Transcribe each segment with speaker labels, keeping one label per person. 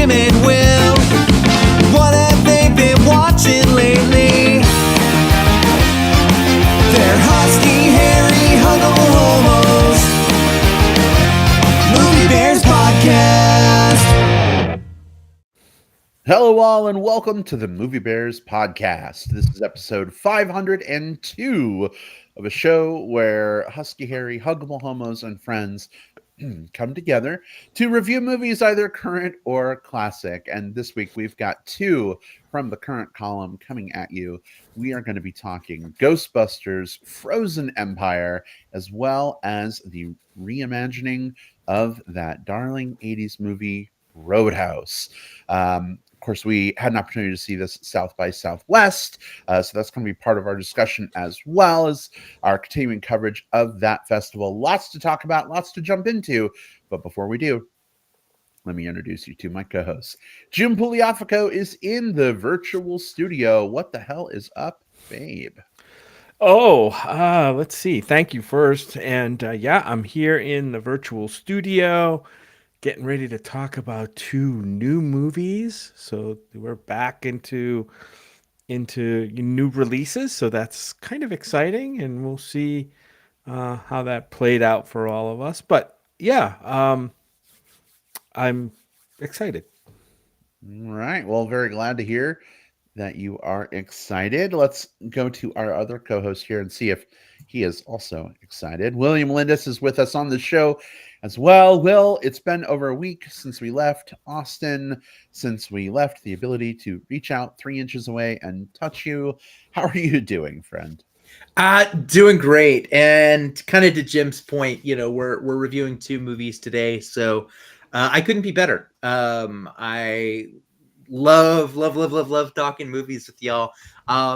Speaker 1: Jim and Will. What have they been watching lately? They're husky, hairy, huggable homos. Movie Bears Podcast.
Speaker 2: Hello all and welcome to the Movie Bears Podcast. This is episode 502 of a show where husky, hairy, huggable homos and friends come together to review movies either current or classic. And this week we've got two from the current column coming at you. We are going to be talking Ghostbusters, Frozen Empire, as well as the reimagining of that darling 80s movie Roadhouse. Of course, we had an opportunity to see this at South by Southwest, so that's going to be part of our discussion as well as our continuing coverage of that festival. Lots to talk about, lots to jump into, but before we do, let me introduce you to my co-host. Jim Pugliafico is in the virtual studio. What the hell is up, babe?
Speaker 3: Let's see. Thank you first. And I'm here in the virtual studio getting ready to talk about two new movies. So we're back into new releases. So that's kind of exciting, and we'll see how that played out for all of us. But I'm excited.
Speaker 2: All right. Well, very glad to hear that you are excited. Let's go to our other co-host here and see if he is also excited. William Lindis is with us on the show as well. Will, it's been over a week since we left Austin, since we left the ability to reach out 3 inches away and touch you. How are you doing, friend?
Speaker 4: Doing great. And kind of to Jim's point, we're reviewing two movies today, so I couldn't be better. I love talking movies with y'all,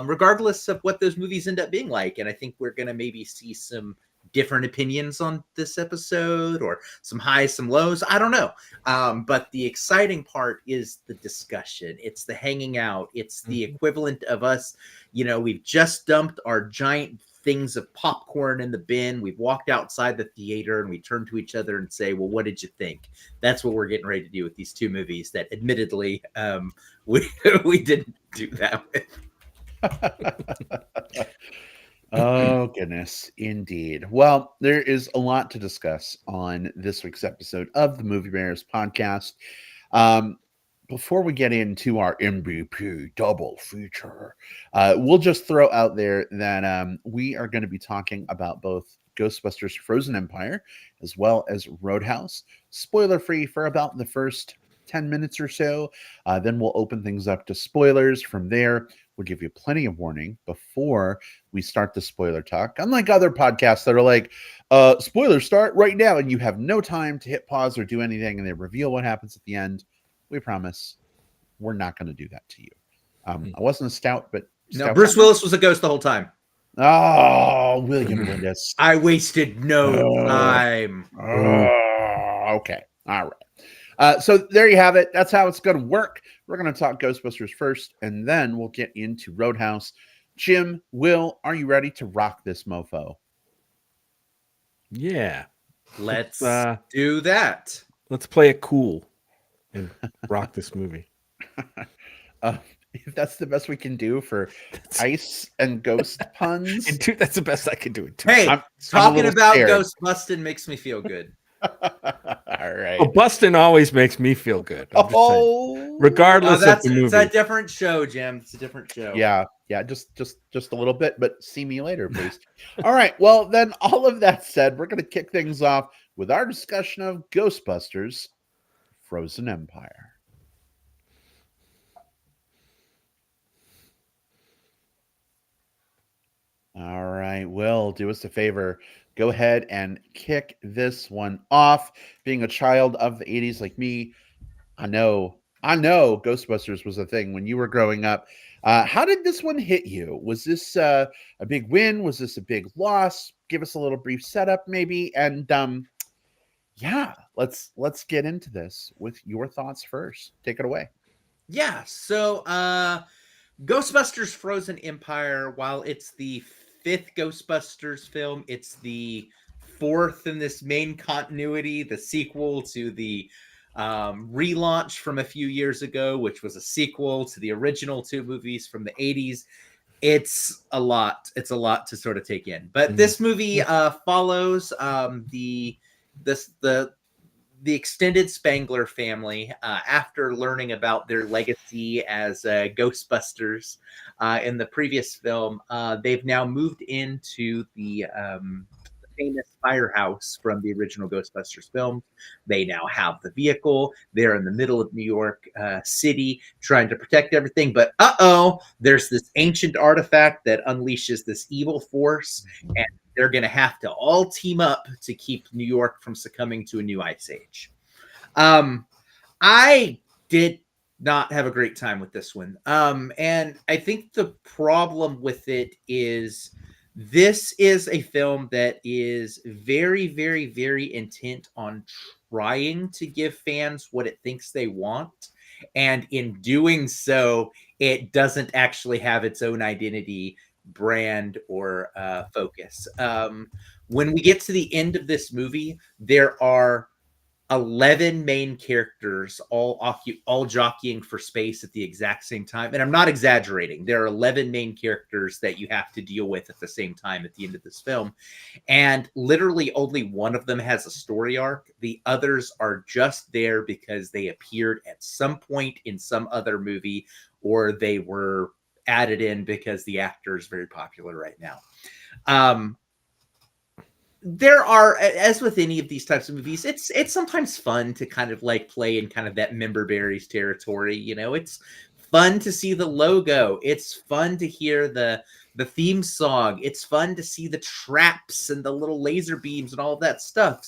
Speaker 4: regardless of what those movies end up being like. And I think we're gonna maybe see some different opinions on this episode, or some highs, some lows. I don't know. But the exciting part is the discussion. It's the hanging out. It's the equivalent of us. We've just dumped our giant things of popcorn in the bin. We've walked outside the theater and we turn to each other and say, well, what did you think? That's what we're getting ready to do with these two movies that admittedly we didn't do that with.
Speaker 2: Oh, goodness, indeed. Well, there is a lot to discuss on this week's episode of the Movie Bears Podcast. Before we get into our MBP Double Feature, we'll just throw out there that we are going to be talking about both Ghostbusters Frozen Empire as well as Roadhouse. Spoiler-free for about the first 10 minutes or so. Then we'll open things up to spoilers. From there, we'll give you plenty of warning before we start the spoiler talk. Unlike other podcasts that are like, spoilers start right now, and you have no time to hit pause or do anything, and they reveal what happens at the end. We promise we're not going to do that to you. I wasn't a stout, but...
Speaker 4: No, Bruce Willis was a ghost the whole time.
Speaker 2: Oh, William Lindis.
Speaker 4: I wasted no time.
Speaker 2: Okay. All right. So there you have it. That's how it's going to work. We're going to talk Ghostbusters first, and then we'll get into Roadhouse. Jim, Will, are you ready to rock this mofo?
Speaker 3: Yeah.
Speaker 4: Let's do that.
Speaker 3: Let's play it cool and rock this movie.
Speaker 2: If that's the best we can do for ice and ghost puns.
Speaker 3: And dude, that's the best I can do it too.
Speaker 4: Hey, talking about
Speaker 2: scared.
Speaker 4: ghost busting makes me feel good.
Speaker 2: All right.
Speaker 3: Well, busting always makes me feel good. Regardless of the movie.
Speaker 4: It's a different show, Jim. It's a different show.
Speaker 2: Yeah, just a little bit, but see me later, please. All right. Well, then, all of that said, we're going to kick things off with our discussion of Ghostbusters Frozen Empire. All right, Will, do us a favor. Go ahead and kick this one off. Being a child of the 80s like me, I know Ghostbusters was a thing when you were growing up. How did this one hit you? Was this a big win? Was this a big loss? Give us a little brief setup, maybe. And let's get into this with your thoughts first. Take it away.
Speaker 4: Yeah, so Ghostbusters Frozen Empire, while it's the 5th Ghostbusters film, it's the 4th in this main continuity, the sequel to the relaunch from a few years ago, which was a sequel to the original two movies from the 80s. It's a lot. It's a lot to sort of take in. But this movie follows this the extended Spangler family after learning about their legacy as Ghostbusters in the previous film. They've now moved into the famous firehouse from the original Ghostbusters film. They now have the vehicle. They're in the middle of New York City trying to protect everything. But there's this ancient artifact that unleashes this evil force, and they're going to have to all team up to keep New York from succumbing to a new ice age. I did not have a great time with this one. And I think the problem with it is this is a film that is very, very, very intent on trying to give fans what it thinks they want. And in doing so, it doesn't actually have its own identity, brand, or focus. When we get to the end of this movie, there are 11 main characters all jockeying for space at the exact same time. And I'm not exaggerating. There are 11 main characters that you have to deal with at the same time at the end of this film. And literally only one of them has a story arc. The others are just there because they appeared at some point in some other movie, or they were added in because the actor is very popular right now. There are, as with any of these types of movies, it's sometimes fun to kind of like play in kind of that member berries territory. You know, it's fun to see the logo. It's fun to hear the theme song. It's fun to see the traps and the little laser beams and all of that stuff.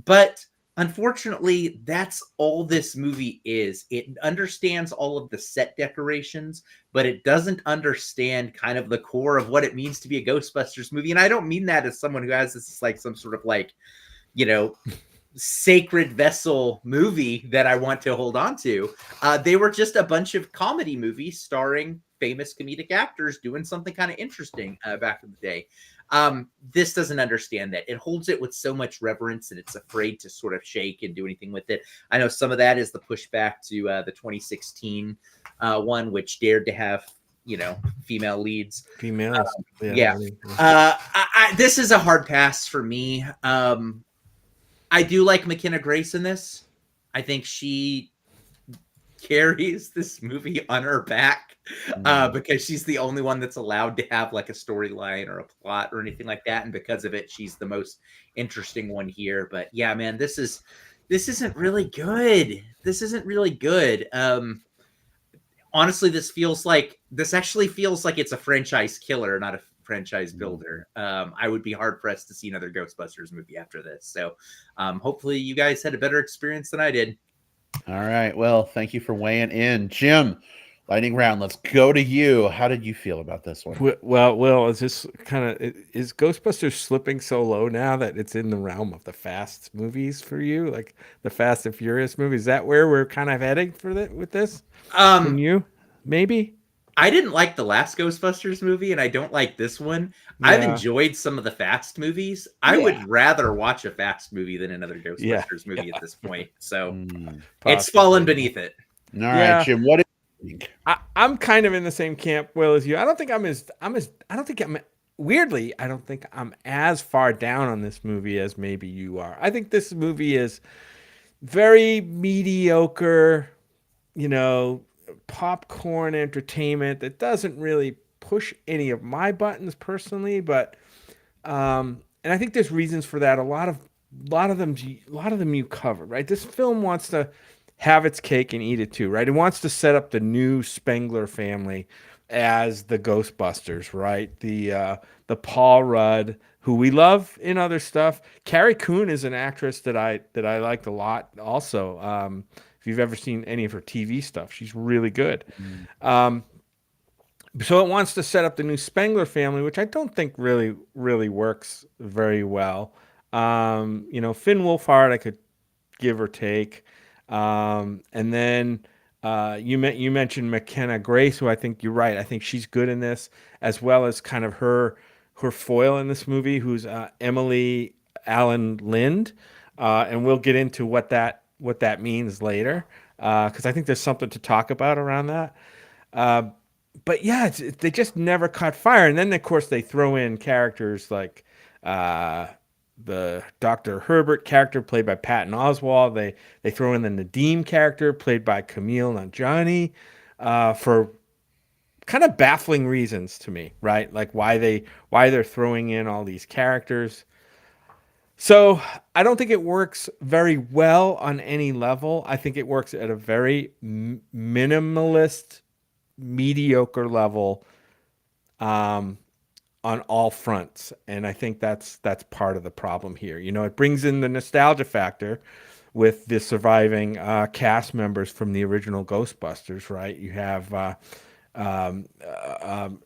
Speaker 4: But unfortunately, that's all this movie is. It understands all of the set decorations, but it doesn't understand kind of the core of what it means to be a Ghostbusters movie. And I don't mean that as someone who has this like some sort of like, you know, sacred vessel movie that I want to hold on to. They were just a bunch of comedy movies starring famous comedic actors doing something kind of interesting back in the day. This doesn't understand that. It holds it with so much reverence, and it's afraid to sort of shake and do anything with it. I know some of that is the pushback to the 2016 one, which dared to have, you know, female leads.
Speaker 3: Females.
Speaker 4: This is a hard pass for me. I do like McKenna Grace in this. I think she carries this movie on her back because she's the only one that's allowed to have like a storyline or a plot or anything like that, and because of it, she's the most interesting one here. But yeah, man, this isn't really good. This isn't really good. Honestly, this actually feels like it's a franchise killer, not a franchise builder. I would be hard pressed to see another Ghostbusters movie after this. So hopefully you guys had a better experience than I did.
Speaker 2: All right. Well, thank you for weighing in. Jim, lightning round. Let's go to you. How did you feel about this one?
Speaker 3: Well, Will, is Ghostbusters slipping so low now that it's in the realm of the fast movies for you? Like the Fast and Furious movies? Is that where we're kind of heading with this? Can you? Maybe?
Speaker 4: I didn't like the last Ghostbusters movie, and I don't like this one. Yeah. I've enjoyed some of the Fast movies. I would rather watch a Fast movie than another Ghostbusters movie at this point. So it's fallen beneath it.
Speaker 2: All right, Jim, what do you think?
Speaker 3: I'm kind of in the same camp, Will, as you. I don't think I'm as far down on this movie as maybe you are. I think this movie is very mediocre, you know, popcorn entertainment that doesn't really push any of my buttons personally, but and I think there's reasons for that. A lot of them you covered, right? This film wants to have its cake and eat it too, right? It wants to set up the new Spangler family as the Ghostbusters, right? The Paul Rudd, who we love in other stuff. Carrie Coon is an actress that I liked a lot also. If you've ever seen any of her TV stuff, she's really good. So it wants to set up the new Spangler family, which I don't think really works very well. You know, Finn Wolfhard, I could give or take. And then you mentioned McKenna Grace, who I think you're right. I think she's good in this, as well as kind of her foil in this movie, who's Emily Allen Lind. And we'll get into what that what that means later, because I think there's something to talk about around that. Uh, but yeah, they just never caught fire. And then of course they throw in characters like uh, the Dr. Herbert character played by Patton Oswalt. They throw in the Nadim character played by Camille Nanjiani for kind of baffling reasons to me, right? Like why they're throwing in all these characters. So I don't think it works very well on any level. I think it works at a very minimalist, mediocre level um, on all fronts, and I think that's part of the problem here. You know, it brings in the nostalgia factor with the surviving cast members from the original Ghostbusters, right? You have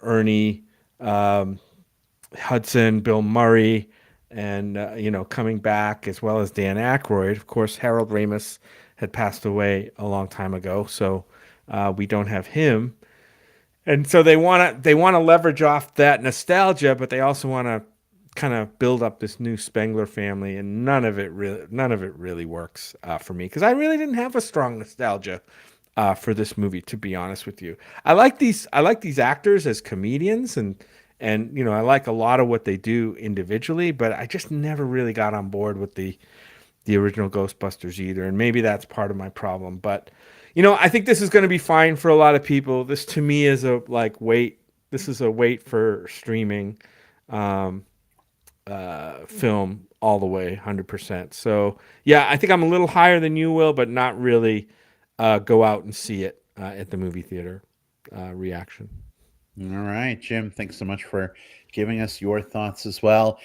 Speaker 3: Ernie Hudson, Bill Murray, and coming back, as well as Dan Aykroyd. Of course, Harold Ramis had passed away a long time ago, so we don't have him. And so they want to leverage off that nostalgia, but they also want to kind of build up this new Spengler family, and none of it really works for me, because I really didn't have a strong nostalgia for this movie, to be honest with you. I like these actors as comedians, and I like a lot of what they do individually, but I just never really got on board with the original Ghostbusters either, and maybe that's part of my problem. But I think this is going to be fine for a lot of people. This to me is a wait. This is a wait for streaming film all the way, 100%. So yeah, I think I'm a little higher than you will, but not really go out and see it at the movie theater reaction.
Speaker 2: All right, Jim, thanks so much for giving us your thoughts as well.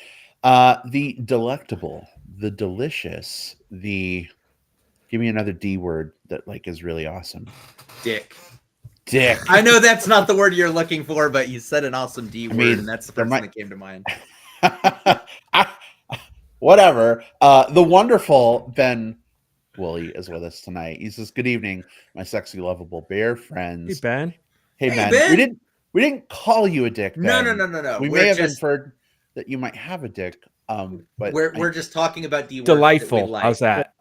Speaker 2: The delectable, the delicious, give me another D word that is really awesome.
Speaker 4: Dick.
Speaker 2: Dick.
Speaker 4: I know that's not the word you're looking for, but you said an awesome D word, and that's the first thing that came to mind.
Speaker 2: Whatever. The wonderful Ben Woolley is with us tonight. He says, "Good evening, my sexy, lovable bear friends."
Speaker 3: Hey, Ben.
Speaker 2: Hey, Ben. We didn't call you a dick, Ben.
Speaker 4: No.
Speaker 2: We may have inferred that you might have a dick. But
Speaker 4: we're just talking about D words.
Speaker 3: Delightful.
Speaker 4: That we like.
Speaker 3: How's that?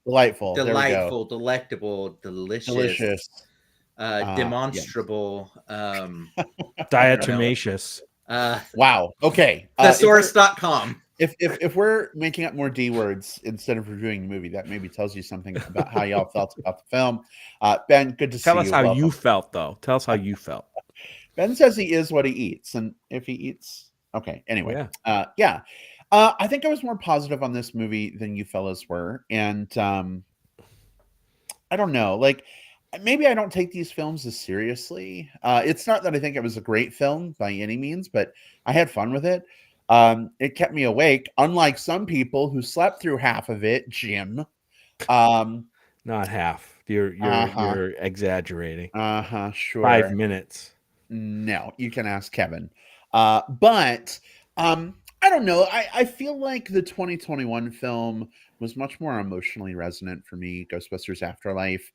Speaker 2: Delightful.
Speaker 4: Delightful, delectable, delicious.
Speaker 2: Yeah.
Speaker 4: Demonstrable.
Speaker 3: Diatomaceous.
Speaker 2: Wow. Okay.
Speaker 4: Thesaurus.com.
Speaker 2: If we're making up more D words instead of reviewing the movie, that maybe tells you something about how y'all felt about the film. Ben, good to see you.
Speaker 3: Tell us how you felt, though. Tell us how you felt.
Speaker 2: Ben says he is what he eats, and if he eats, okay. Anyway,
Speaker 3: yeah.
Speaker 2: I think I was more positive on this movie than you fellas were, and I don't know, maybe I don't take these films as seriously. It's not that I think it was a great film by any means, but I had fun with it. It kept me awake, unlike some people who slept through half of it, Jim.
Speaker 3: Not half. You're exaggerating.
Speaker 2: Sure.
Speaker 3: 5 minutes.
Speaker 2: No, you can ask Kevin. But I don't know. I feel like the 2021 film was much more emotionally resonant for me, Ghostbusters Afterlife.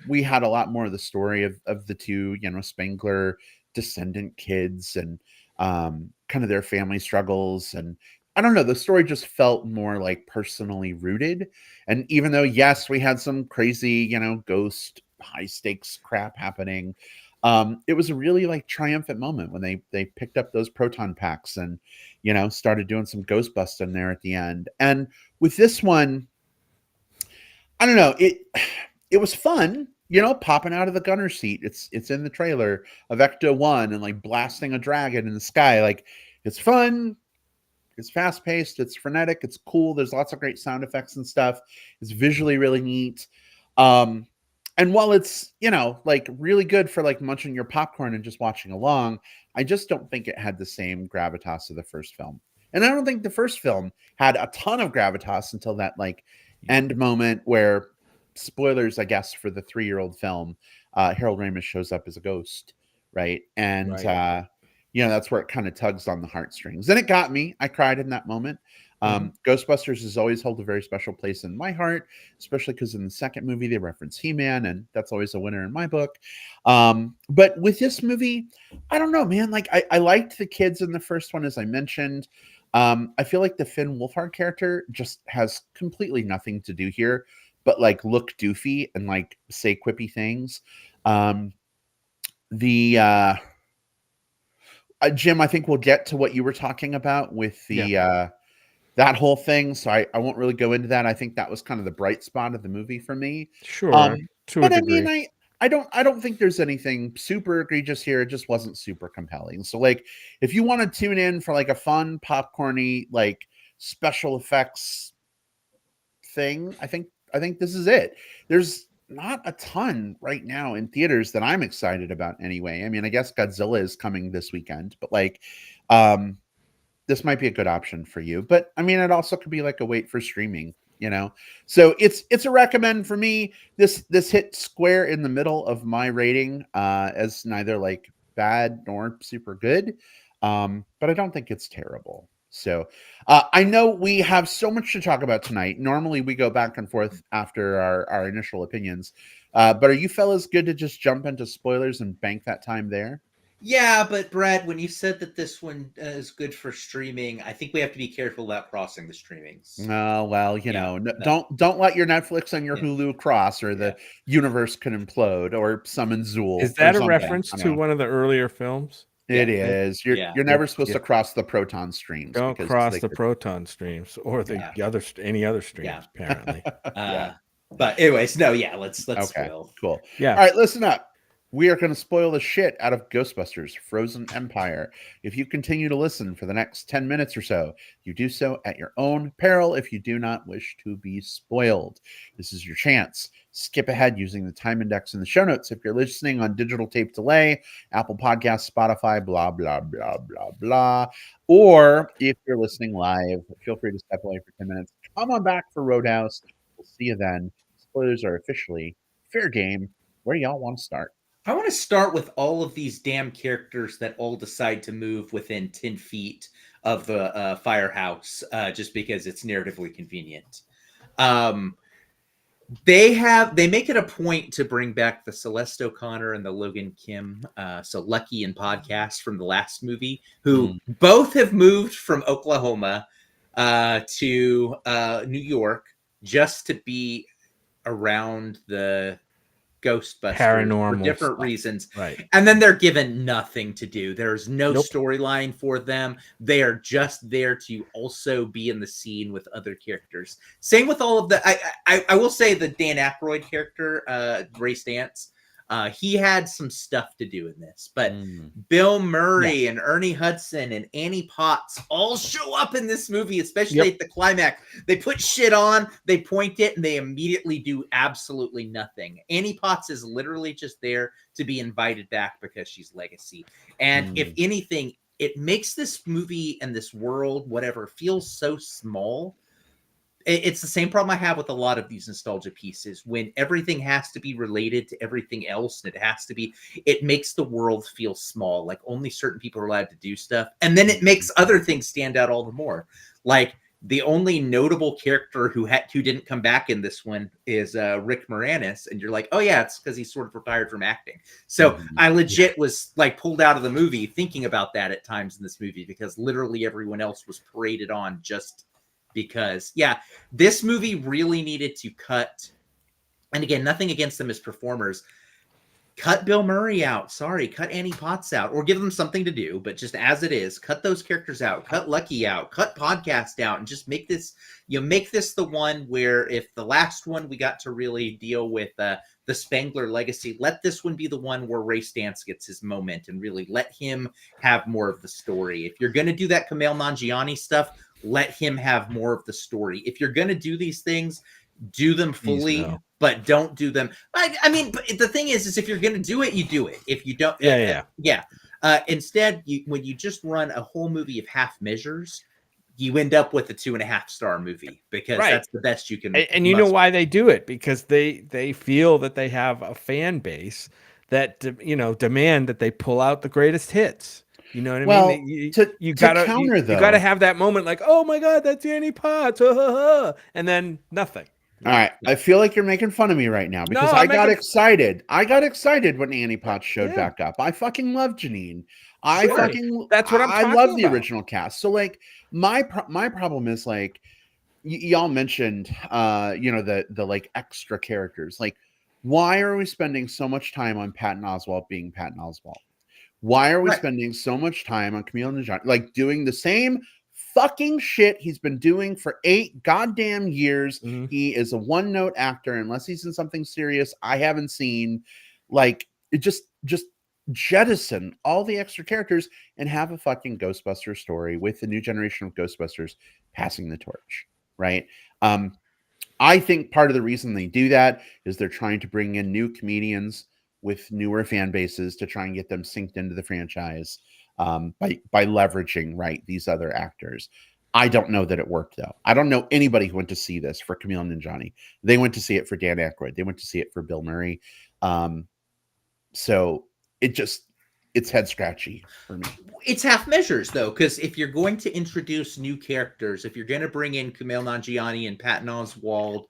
Speaker 2: We had a lot more of the story of the two, Spengler descendant kids and kind of their family struggles. And I don't know, the story just felt more personally rooted. And even though, yes, we had some crazy, ghost high stakes crap happening, it was a really triumphant moment when they picked up those proton packs and started doing some ghost busting there at the end. And with this one, I don't know, it was fun, popping out of the gunner seat. It's in the trailer of Ecto 1 and blasting a dragon in the sky. It's fun, it's fast paced, it's frenetic, it's cool. There's lots of great sound effects and stuff. It's visually really neat. And while it's, really good for munching your popcorn and just watching along, I just don't think it had the same gravitas of the first film. And I don't think the first film had a ton of gravitas until that end moment where, spoilers, I guess, for the 3-year-old film, Harold Ramis shows up as a ghost, right? And, that's where it kind of tugs on the heartstrings. And it got me. I cried in that moment. Ghostbusters has always held a very special place in my heart, especially because in the second movie they reference He-Man, and that's always a winner in my book. But with this movie, I don't know, man. I liked the kids in the first one, as I mentioned. I feel like the Finn Wolfhard character just has completely nothing to do here, but like look doofy and like say quippy things. The Jim, I think we'll get to what you were talking about with the that whole thing. So I won't really go into that. I think that was kind of the bright spot of the movie for me.
Speaker 3: Sure, to a
Speaker 2: But I
Speaker 3: degree.
Speaker 2: mean, I don't think there's anything super egregious here. It just wasn't super compelling. So like if you want to tune in for like a fun, popcorny, like special effects thing, I think this is it. There's not a ton right now in theaters that I'm excited about anyway. I mean, I guess Godzilla is coming this weekend, but like this might be a good option for you. But I mean, it also could be like a wait for streaming, you know. So it's a recommend for me. This hit square in the middle of my rating as neither like bad nor super good. But I don't think it's terrible. So I know we have so much to talk about tonight. Normally we go back and forth after our initial opinions. But are you fellas good to just jump into spoilers and bank that time there?
Speaker 4: Yeah, but Brad, when you said that this one is good for streaming, I think we have to be careful about crossing the streamings.
Speaker 2: Oh, well, you
Speaker 4: Yeah,
Speaker 2: know,
Speaker 4: no.
Speaker 2: don't let your Netflix and your
Speaker 4: Yeah.
Speaker 2: Hulu cross, or the universe could implode, or summon Zool.
Speaker 3: Is
Speaker 2: or
Speaker 3: that a
Speaker 2: something.
Speaker 3: reference
Speaker 2: I don't
Speaker 3: to
Speaker 2: know.
Speaker 3: one of the earlier films?
Speaker 2: It
Speaker 4: Yeah.
Speaker 2: is.
Speaker 4: Yeah.
Speaker 2: You're never
Speaker 3: It's-
Speaker 2: supposed to cross the proton streams.
Speaker 3: Don't
Speaker 2: because
Speaker 3: cross
Speaker 2: they
Speaker 3: the
Speaker 2: could-
Speaker 3: proton streams or the any other streams.
Speaker 4: Yeah.
Speaker 3: Apparently,
Speaker 2: Yeah.
Speaker 4: But anyways, no, yeah, let's
Speaker 2: Okay,
Speaker 4: spoil.
Speaker 2: cool.
Speaker 3: yeah.
Speaker 2: All right, listen up. We are going to spoil the shit out of Ghostbusters Frozen Empire. If you continue to listen for the next 10 minutes or so, you do so at your own peril if you do not wish to be spoiled. This is your chance. Skip ahead using the time index in the show notes. If you're listening on digital tape delay, Apple Podcasts, Spotify, blah, blah, blah, blah, blah. Or if you're listening live, feel free to step away for 10 minutes. Come on back for Roadhouse. We'll see you then. Spoilers are officially fair game. Where y'all want to start?
Speaker 4: I want to start with all of these damn characters that all decide to move within 10 feet of the firehouse just because it's narratively convenient. They make it a point to bring back the Celeste O'Connor and the Logan Kim, so Lucky and Podcast from the last movie, who both have moved from Oklahoma to New York just to be around the Ghostbusters
Speaker 3: Paranormal
Speaker 4: for different
Speaker 3: stuff.
Speaker 4: reasons.
Speaker 3: Right.
Speaker 4: And then they're given nothing to do. There's no
Speaker 3: Nope.
Speaker 4: storyline for them. They are just there to also be in the scene with other characters. Same with all of the I will say the Dan Aykroyd character, Ray Stantz, he had some stuff to do in this, but Bill Murray and Ernie Hudson and Annie Potts all show up in this movie, especially at the climax. They put shit on, they point it, and they immediately do absolutely nothing. Annie Potts is literally just there to be invited back because she's legacy. And if anything, it makes this movie and this world, whatever, feel so small. It's the same problem I have with a lot of these nostalgia pieces. When everything has to be related to everything else, and it makes the world feel small, like only certain people are allowed to do stuff. And then it makes other things stand out all the more. Like the only notable character who didn't come back in this one is Rick Moranis. And you're like, oh yeah, it's because he's sort of retired from acting. So I legit was like pulled out of the movie thinking about that at times in this movie, because literally everyone else was paraded on just because, this movie really needed to cut, and again, nothing against them as performers, cut Bill Murray out. Sorry, cut Annie Potts out, or give them something to do, but just as it is, cut those characters out, cut Lucky out, cut Podcast out, and just make this the one where, if the last one we got to really deal with the Spengler legacy, let this one be the one where Ray Stantz gets his moment and really let him have more of the story. If you're going to do that Kumail Nanjiani stuff, let him have more of the story. If you're going to do these things, do them fully, but don't do them. I mean, but the thing is if you're going to do it, you do it. If you don't, instead, when you just run a whole movie of half measures, you end up with a 2.5-star movie, because that's the best you can.
Speaker 3: And you know why they do it? Because they feel that they have a fan base that demand that they pull out the greatest hits. You know what I mean? You gotta have that moment, like, oh my god, that's Annie Potts, and then nothing.
Speaker 2: All right, I feel like you're making fun of me right now, because I got excited. I got excited when Annie Potts showed back up. I fucking love Janine.
Speaker 3: That's what I'm talking
Speaker 2: I love the
Speaker 3: about.
Speaker 2: original cast. So like my problem is, like, y'all mentioned, the like extra characters. Like, why are we spending so much time on Patton Oswalt being Patton Oswalt? Why are we
Speaker 4: Right.
Speaker 2: spending so much time on Camille Najat, like doing the same fucking shit he's been doing for 8 goddamn years?
Speaker 3: Mhm.
Speaker 2: He is a one-note actor unless he's in something serious I haven't seen. Like, it just jettison all the extra characters and have a fucking Ghostbuster story with the new generation of Ghostbusters passing the torch, right? I think part of the reason they do that is they're trying to bring in new comedians with newer fan bases to try and get them synced into the franchise, by leveraging, right, these other actors. I don't know that it worked though. I don't know anybody who went to see this for Camille Nanjiani. They went to see it for Dan Aykroyd. They went to see it for Bill Murray. So it's head scratchy for me.
Speaker 4: It's half measures though, because if you're going to introduce new characters, if you're going to bring in Kumail Nanjiani and Patton Oswalt,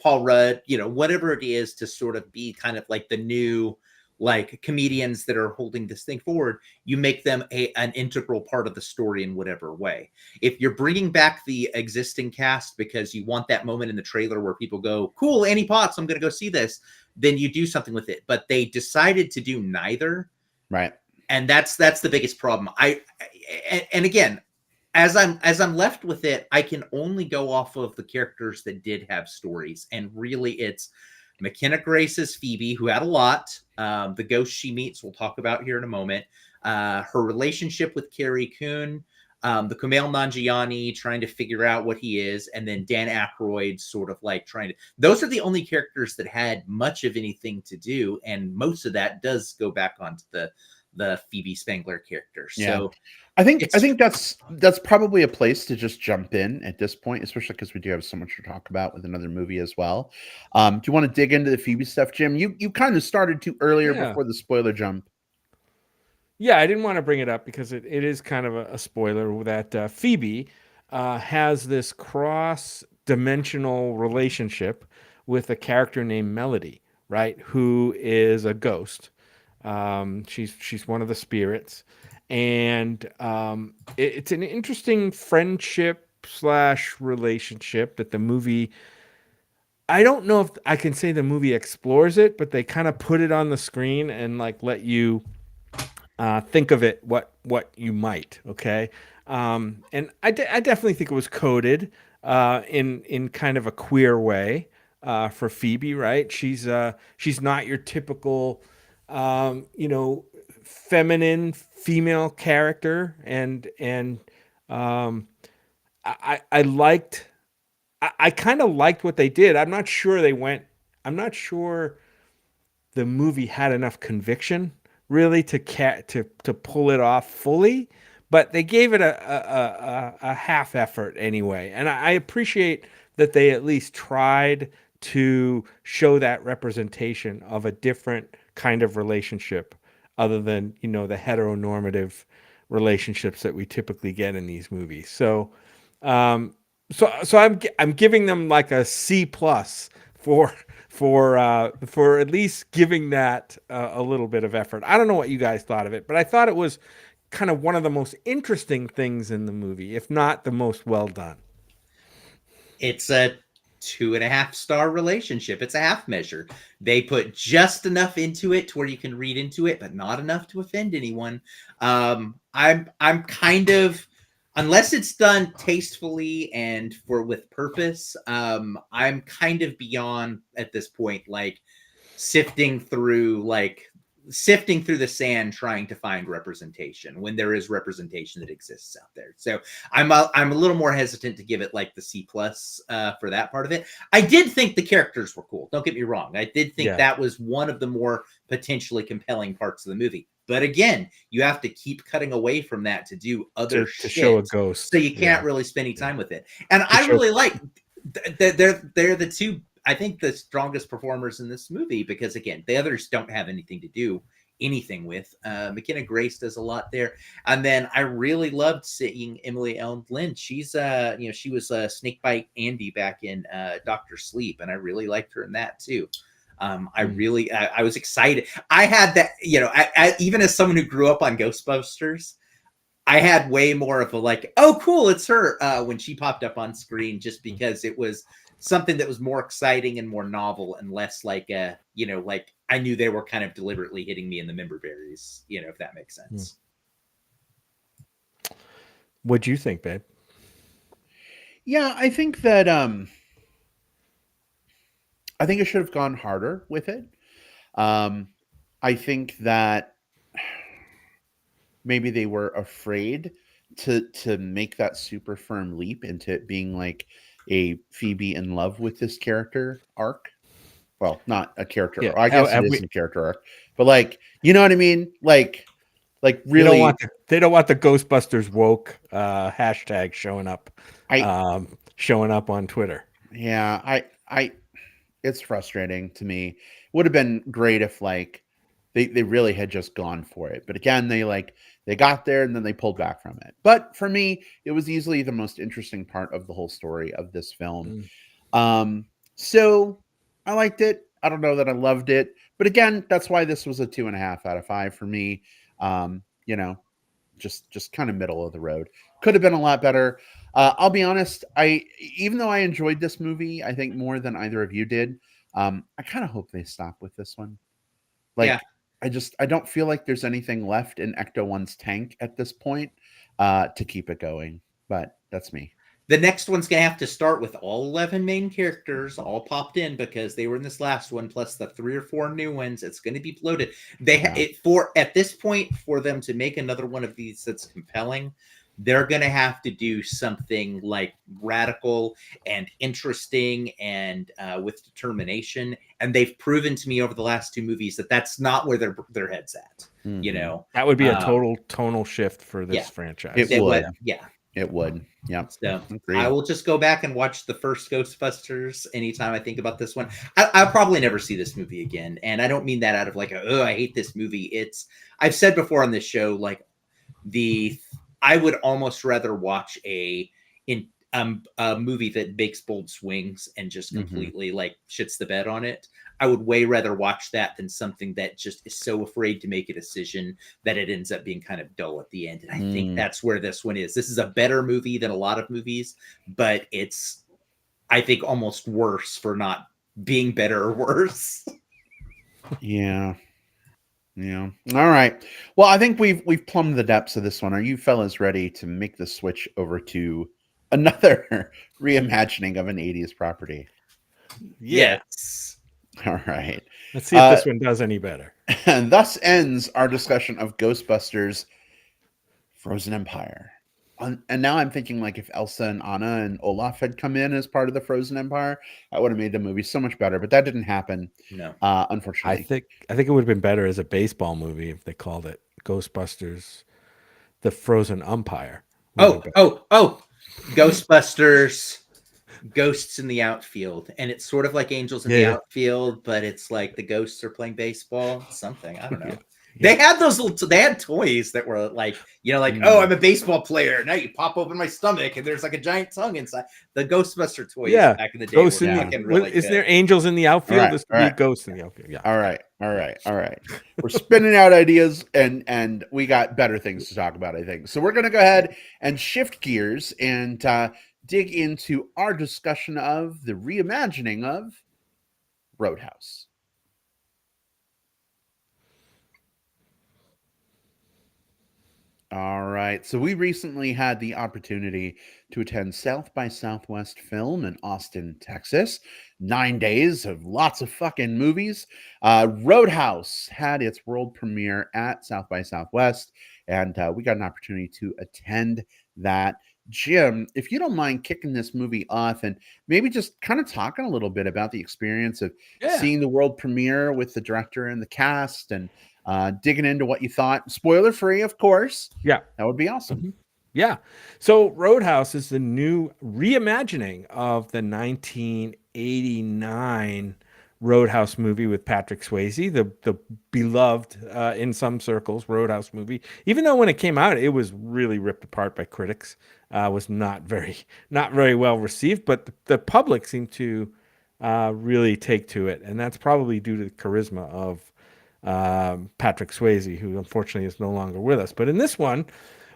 Speaker 4: Paul Rudd, whatever it is, to sort of be kind of like the new like comedians that are holding this thing forward, you make them an integral part of the story in whatever way. If you're bringing back the existing cast because you want that moment in the trailer where people go, cool, Annie Potts, I'm going to go see this, then you do something with it. But they decided to do neither.
Speaker 2: Right.
Speaker 4: And that's the biggest problem. And again, as I'm left with it, I can only go off of the characters that did have stories. And really it's McKenna Grace's Phoebe, who had a lot. The ghost she meets, we'll talk about here in a moment. Her relationship with Carrie Coon, the Kumail Nanjiani trying to figure out what he is, and then Dan Aykroyd sort of like trying to. Those are the only characters that had much of anything to do, and most of that does go back onto the Phoebe Spangler character. So
Speaker 2: I think that's probably a place to just jump in at this point, especially because we do have so much to talk about with another movie as well. Do you want to dig into the Phoebe stuff, Jim? You kind of started to earlier before the spoiler jump.
Speaker 3: Yeah, I didn't want to bring it up because it is kind of a spoiler that Phoebe has this cross-dimensional relationship with a character named Melody, right? Who is a ghost. She's one of the spirits, and it's an interesting friendship / relationship that the movie. I don't know if I can say the movie explores it, but they kind of put it on the screen and like let you think of it what you might. Okay, and I definitely think it was coded in kind of a queer way for Phoebe. Right? She's not your typical feminine female character, and I liked. I kind of liked what they did. I'm not sure the movie had enough conviction really to pull it off fully, but they gave it a half effort anyway. And I appreciate that they at least tried to show that representation of a different kind of relationship other than, the heteronormative relationships that we typically get in these movies. So, so I'm giving them like a C plus for at least giving that a little bit of effort. I don't know what you guys thought of it, but I thought it was kind of one of the most interesting things in the movie, if not the most well done.
Speaker 4: It's a 2.5-star relationship. It's a half measure. They put just enough into it to where you can read into it, but not enough to offend anyone. I'm kind of, unless it's done tastefully and with purpose, I'm kind of beyond at this point, like sifting through the sand trying to find representation when there is representation that exists out there. So I'm a little more hesitant to give it like the C plus for that part of it. I did think the characters were cool. Don't get me wrong. I did think that was one of the more potentially compelling parts of the movie. But again, you have to keep cutting away from that to do other shit.
Speaker 3: To show a ghost.
Speaker 4: So you can't really spend any time with it. And I really like they're the two, I think, the strongest performers in this movie, because again, the others don't have anything to do anything with. McKenna Grace does a lot there. And then I really loved seeing Emily Ellen Lynn. She's she was Snakebite Andy back in Dr. Sleep, and I really liked her in that too. I was excited. I had that, I even as someone who grew up on Ghostbusters, I had way more of a like, oh, cool, it's her when she popped up on screen, just because it was something that was more exciting and more novel and less like a, like I knew they were kind of deliberately hitting me in the member berries, if that makes sense.
Speaker 3: What'd you think, babe?
Speaker 2: Yeah, I think that I think it should have gone harder with it. I think that maybe they were afraid to make that super firm leap into it being like a Phoebe in love with this character arc. Well, not a character.
Speaker 3: Yeah,
Speaker 2: I guess it is a character arc, but like, you know what I mean? Like really,
Speaker 3: they don't want the Ghostbusters woke hashtag showing up on Twitter.
Speaker 2: yeah, it's frustrating to me. Would have been great if like they really had just gone for it. But again, they got there and then they pulled back from it. But for me, it was easily the most interesting part of the whole story of this film. So I liked it. I don't know that I loved it, but again, that's why this was a 2.5 out of 5 for me. You know, just kind of middle of the road. Could have been a lot better. I'll be honest. Even though I enjoyed this movie, I think more than either of you did. I kind of hope they stop with this one. Like,
Speaker 4: Yeah.
Speaker 2: I don't feel like there's anything left in Ecto 1's tank at this point to keep it going. But that's me.
Speaker 4: The next one's gonna have to start with all 11 main characters all popped in because they were in this last one, plus the 3 or 4 new ones. It's going to be bloated. For at this point, for them to make another one of these that's compelling, they're going to have to do something like radical and interesting and with determination. And they've proven to me over the last 2 movies that that's not where their head's at.
Speaker 2: Mm-hmm.
Speaker 3: That would be a total tonal shift for this franchise.
Speaker 2: It would.
Speaker 4: Yeah.
Speaker 2: It would. Yeah.
Speaker 4: So I will just go back and watch the first Ghostbusters anytime I think about this one. I'll probably never see this movie again. And I don't mean that out of like, oh, I hate this movie. I've said before on this show, like I would almost rather watch a movie that makes bold swings and just completely like shits the bed on it. I would way rather watch that than something that just is so afraid to make a decision that it ends up being kind of dull at the end. And I think that's where this one is. This is a better movie than a lot of movies, but it's, I think, almost worse for not being better or worse.
Speaker 2: Yeah. Yeah. All right. Well, I think we've plumbed the depths of this one. Are you fellas ready to make the switch over to another reimagining of an 80s property?
Speaker 4: Yes.
Speaker 2: All right.
Speaker 3: Let's see if this one does any better.
Speaker 2: And thus ends our discussion of Ghostbusters Frozen Empire. And now I'm thinking, like, if Elsa and Anna and Olaf had come in as part of the Frozen Empire, that would have made the movie so much better. But that didn't happen.
Speaker 4: No.
Speaker 2: Unfortunately.
Speaker 3: I think it would have been better as a baseball movie if they called it Ghostbusters the Frozen Umpire.
Speaker 4: Ghostbusters Ghosts in the Outfield. And it's sort of like Angels in the Outfield, but it's like the ghosts are playing baseball. Something. I don't know. They had they had toys that were like, oh, I'm a baseball player. Now you pop open my stomach and there's like a giant tongue inside. The Ghostbuster toys back in the day.
Speaker 3: Is there angels in the outfield?
Speaker 2: Right,
Speaker 3: this would be ghosts in the outfield. Yeah.
Speaker 2: All right. We're spinning out ideas and we got better things to talk about, I think. So we're going to go ahead and shift gears and dig into our discussion of the reimagining of Roadhouse. All right. So we recently had the opportunity to attend South by Southwest Film in Austin, Texas. 9 days of lots of fucking movies. Roadhouse had its world premiere at South by Southwest, and we got an opportunity to attend that. Jim, if you don't mind kicking this movie off and maybe just kind of talking a little bit about the experience of seeing the world premiere with the director and the cast and digging into what you thought. Spoiler free, of course.
Speaker 3: Yeah.
Speaker 2: That would be awesome.
Speaker 3: Mm-hmm. Yeah. So Roadhouse is the new reimagining of the 1989 Roadhouse movie with Patrick Swayze, the beloved in some circles Roadhouse movie. Even though when it came out, it was really ripped apart by critics, was not very well received, but the public seemed to really take to it, and that's probably due to the charisma of Patrick Swayze, who unfortunately is no longer with us. But in this one,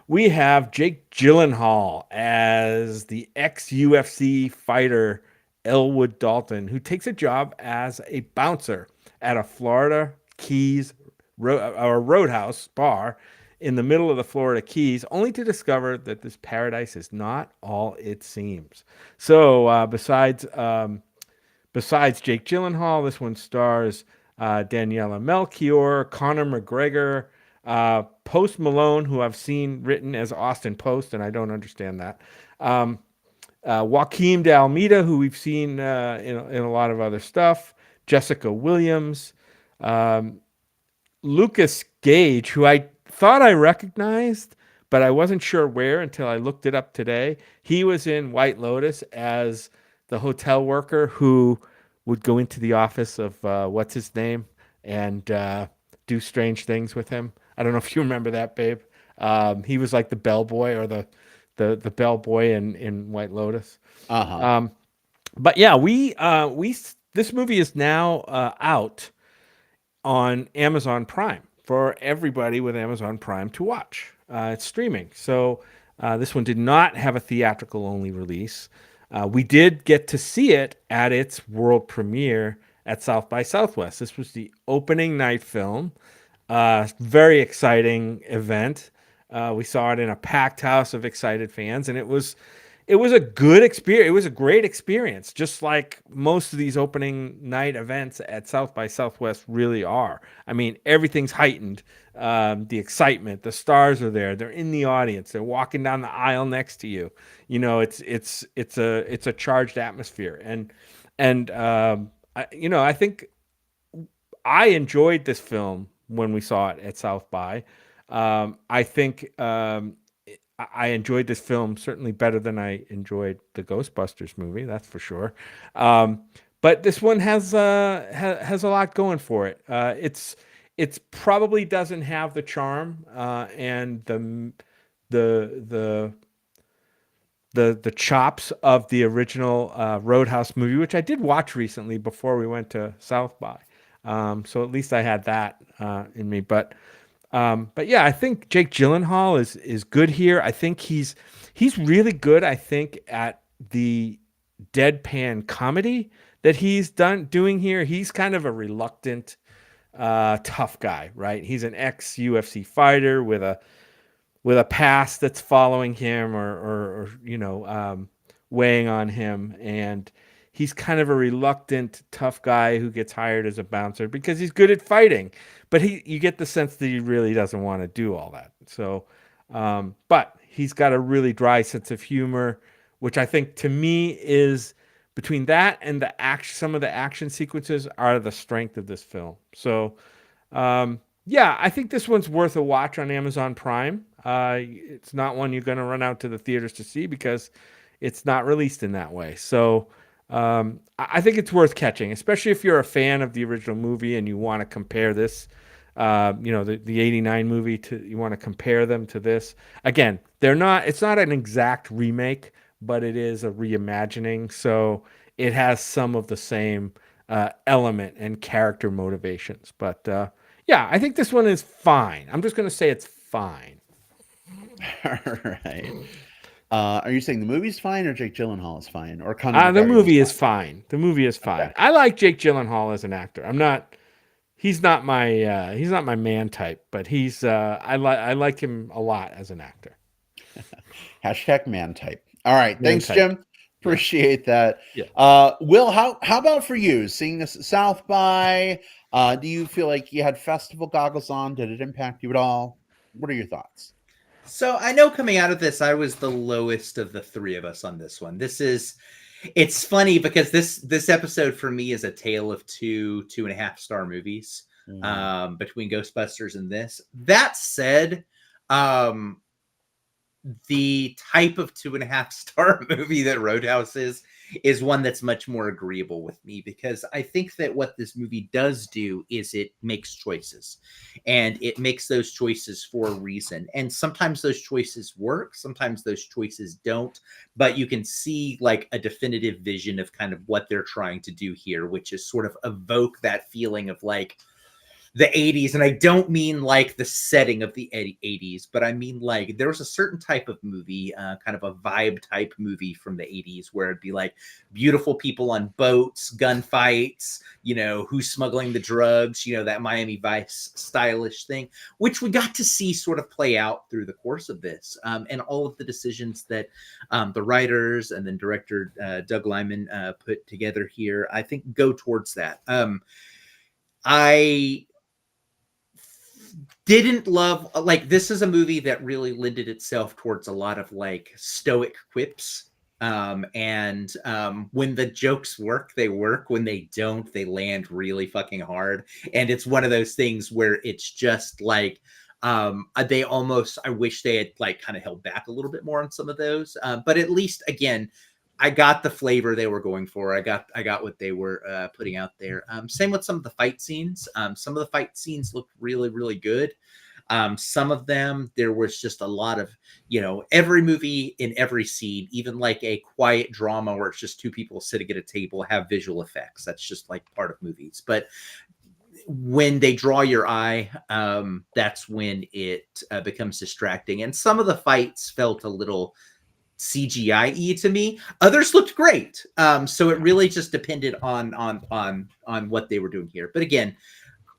Speaker 3: we have Jake Gyllenhaal as the ex-UFC fighter Elwood Dalton, who takes a job as a bouncer at a Florida Keys or Roadhouse bar in the middle of the Florida Keys, only to discover that this paradise is not all it seems. So, besides Jake Gyllenhaal, this one stars Daniela Melchior, Conor McGregor, Post Malone, who I've seen written as Austin Post, and I don't understand that. Joaquim de Almeida, who we've seen in a lot of other stuff. Jessica Williams. Lucas Gage, who I thought I recognized, but I wasn't sure where until I looked it up today. He was in White Lotus as the hotel worker who would go into the office of what's his name and do strange things with him. I don't know if you remember that, babe. He was like the bellboy or the bellboy in White Lotus.
Speaker 2: Uh-huh.
Speaker 3: But yeah, this movie is now out on Amazon Prime for everybody with Amazon Prime to watch. It's streaming. So this one did not have a theatrical only release. We did get to see it at its world premiere at South by Southwest. This was the opening night film. Very exciting event. We saw it in a packed house of excited fans, and it was a good experience. It was a great experience, just like most of these opening night events at South by Southwest really are. I mean, everything's heightened. The excitement, the stars are there. They're in the audience. They're walking down the aisle next to you. You know, it's a charged atmosphere, and I think I enjoyed this film when we saw it at South by. I think I enjoyed this film certainly better than I enjoyed the Ghostbusters movie. That's for sure. But this one has a lot going for it. It's probably doesn't have the charm and the chops of the original Roadhouse movie, which I did watch recently before we went to South by. So at least I had that in me. But yeah, I think Jake Gyllenhaal is good here. I think he's really good. I think at the deadpan comedy that he's doing here. He's kind of a reluctant, tough guy, right? He's an ex UFC fighter with a past that's following him or weighing on him, and he's kind of a reluctant, tough guy who gets hired as a bouncer because he's good at fighting. But you get the sense that he really doesn't want to do all that. So, but he's got a really dry sense of humor, which I think to me is between that and some of the action sequences are the strength of this film. So, yeah, I think this one's worth a watch on Amazon Prime. It's not one you're going to run out to the theaters to see because it's not released in that way. So I think it's worth catching, especially if you're a fan of the original movie and you want to compare this, the 89 movie you want to compare them to this. Again, it's not an exact remake, but it is a reimagining. So it has some of the same element and character motivations. But yeah, I think this one is fine. I'm just going to say it's fine.
Speaker 2: All right. Are you saying the movie's fine or Jake Gyllenhaal is fine? Or
Speaker 3: the movie is fine. The movie is fine. Okay. I like Jake Gyllenhaal as an actor. He's not my man type, but I like him a lot as an actor.
Speaker 2: Hashtag man type. All right.
Speaker 3: Man
Speaker 2: Thanks,
Speaker 3: type.
Speaker 2: Jim. Appreciate that.
Speaker 3: Yeah.
Speaker 2: Will, how about for you? Seeing this at South by, do you feel like you had festival goggles on? Did it impact you at all? What are your thoughts?
Speaker 4: So I know coming out of this, I was the lowest of the three of us on this one. It's funny because this episode for me is a tale of 2.5 star movies between Ghostbusters and this. That said, the type of 2.5 star movie that Roadhouse is one that's much more agreeable with me, because I think that what this movie does do is it makes choices, and it makes those choices for a reason. And sometimes those choices work, sometimes those choices don't, but you can see like a definitive vision of kind of what they're trying to do here, which is sort of evoke that feeling of like, the 80s, and I don't mean like the setting of the 80s, but I mean like there was a certain type of movie, kind of a vibe type movie from the 80s, where it'd be like beautiful people on boats, gunfights, who's smuggling the drugs, that Miami Vice stylish thing, which we got to see sort of play out through the course of this, and all of the decisions that the writers and then director Doug Liman put together here, I think go towards that. I didn't love, like, this is a movie that really lended itself towards a lot of like stoic quips, and when the jokes work, they work. When they don't, they land really fucking hard. And it's one of those things where it's just like they almost, I wish they had like kind of held back a little bit more on some of those, but at least, again, I got the flavor they were going for. I got what they were putting out there. Same with some of the fight scenes. Some of the fight scenes looked really, really good. Some of them, there was just a lot of, every movie in every scene, even like a quiet drama where it's just two people sitting at a table, have visual effects. That's just like part of movies. But when they draw your eye, that's when it becomes distracting. And some of the fights felt a little CGI-y to me. Others looked great. So it really just depended on what they were doing here. But again,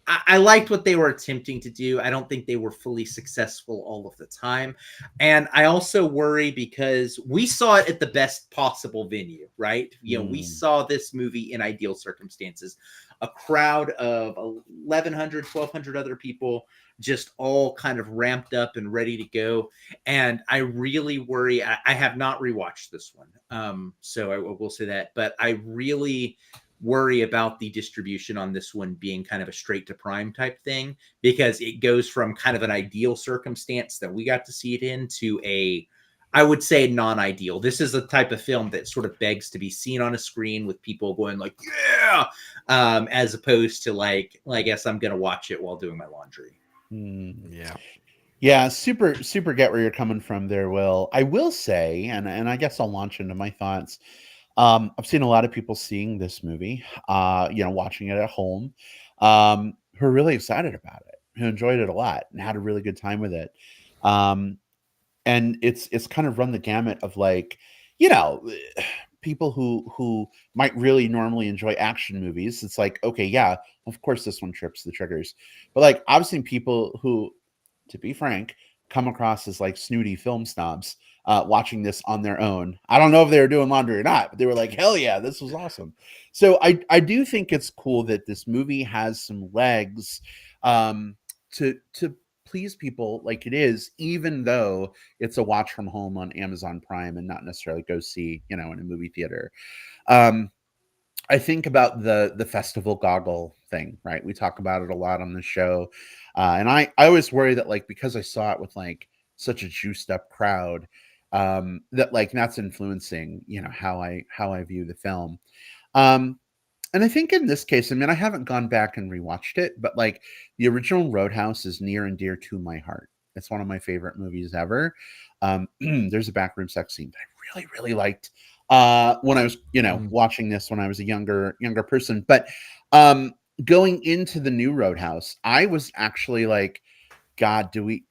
Speaker 4: I liked what they were attempting to do. I don't think they were fully successful all of the time. And I also worry because we saw it at the best possible venue, right? We saw this movie in ideal circumstances. A crowd of 1,100, 1,200 other people, just all kind of ramped up and ready to go. And I really worry. I have not rewatched this one. So I will say that. But I really worry about the distribution on this one being kind of a straight to prime type thing, because it goes from kind of an ideal circumstance that we got to see it in to I would say non-ideal. This is a type of film that sort of begs to be seen on a screen with people going like, yeah, as opposed to like, I guess I'm going to watch it while doing my laundry.
Speaker 2: Yeah, super get where you're coming from there, Will. I will say, and I guess I'll launch into my thoughts. I've seen a lot of people seeing this movie, watching it at home, who are really excited about it, who enjoyed it a lot and had a really good time with it. And it's kind of run the gamut of like, people who might really normally enjoy action movies. It's like, okay, yeah, of course this one trips the triggers. But like, I've seen people who, to be frank, come across as like snooty film snobs watching this on their own. I don't know if they were doing laundry or not, but they were like, hell yeah, this was awesome. So I do think it's cool that this movie has some legs to please people like it is, even though it's a watch from home on Amazon Prime and not necessarily go see, in a movie theater. I think about the festival goggle thing, right? We talk about it a lot on the show. And I always worry that like, because I saw it with like such a juiced up crowd, that like that's influencing, how I view the film. And I think in this case, I mean, I haven't gone back and rewatched it, but like the original Roadhouse is near and dear to my heart. It's one of my favorite movies ever. There's a backroom sex scene that I really, really liked when I was, watching this when I was a younger person. But going into the new Roadhouse, I was actually like, God, are we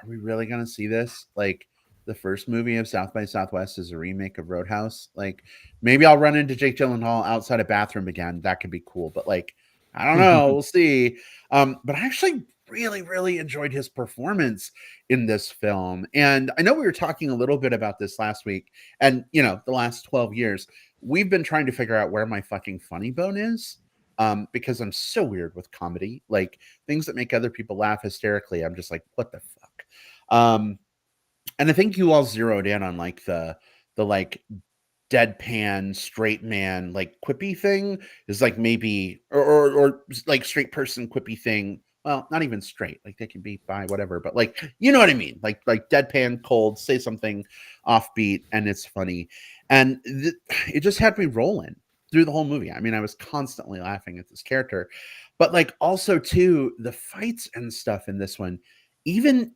Speaker 2: really going to see this? Like, the first movie of South by Southwest is a remake of Roadhouse. Like, maybe I'll run into Jake Gyllenhaal outside a bathroom again. That could be cool. But like, I don't know. We'll see. But I actually really, really enjoyed his performance in this film. And I know we were talking a little bit about this last week. And, the last 12 years, we've been trying to figure out where my fucking funny bone is. Because I'm so weird with comedy. Like, things that make other people laugh hysterically, I'm just like, what the fuck? And I think you all zeroed in on like the like deadpan straight man like quippy thing is like maybe or like straight person quippy thing. Well, not even straight, like they can be bi, whatever, but like, you know what I mean? Like deadpan, cold, say something offbeat and it's funny. And it just had me rolling through the whole movie. I mean, I was constantly laughing at this character, but like also too, the fights and stuff in this one, even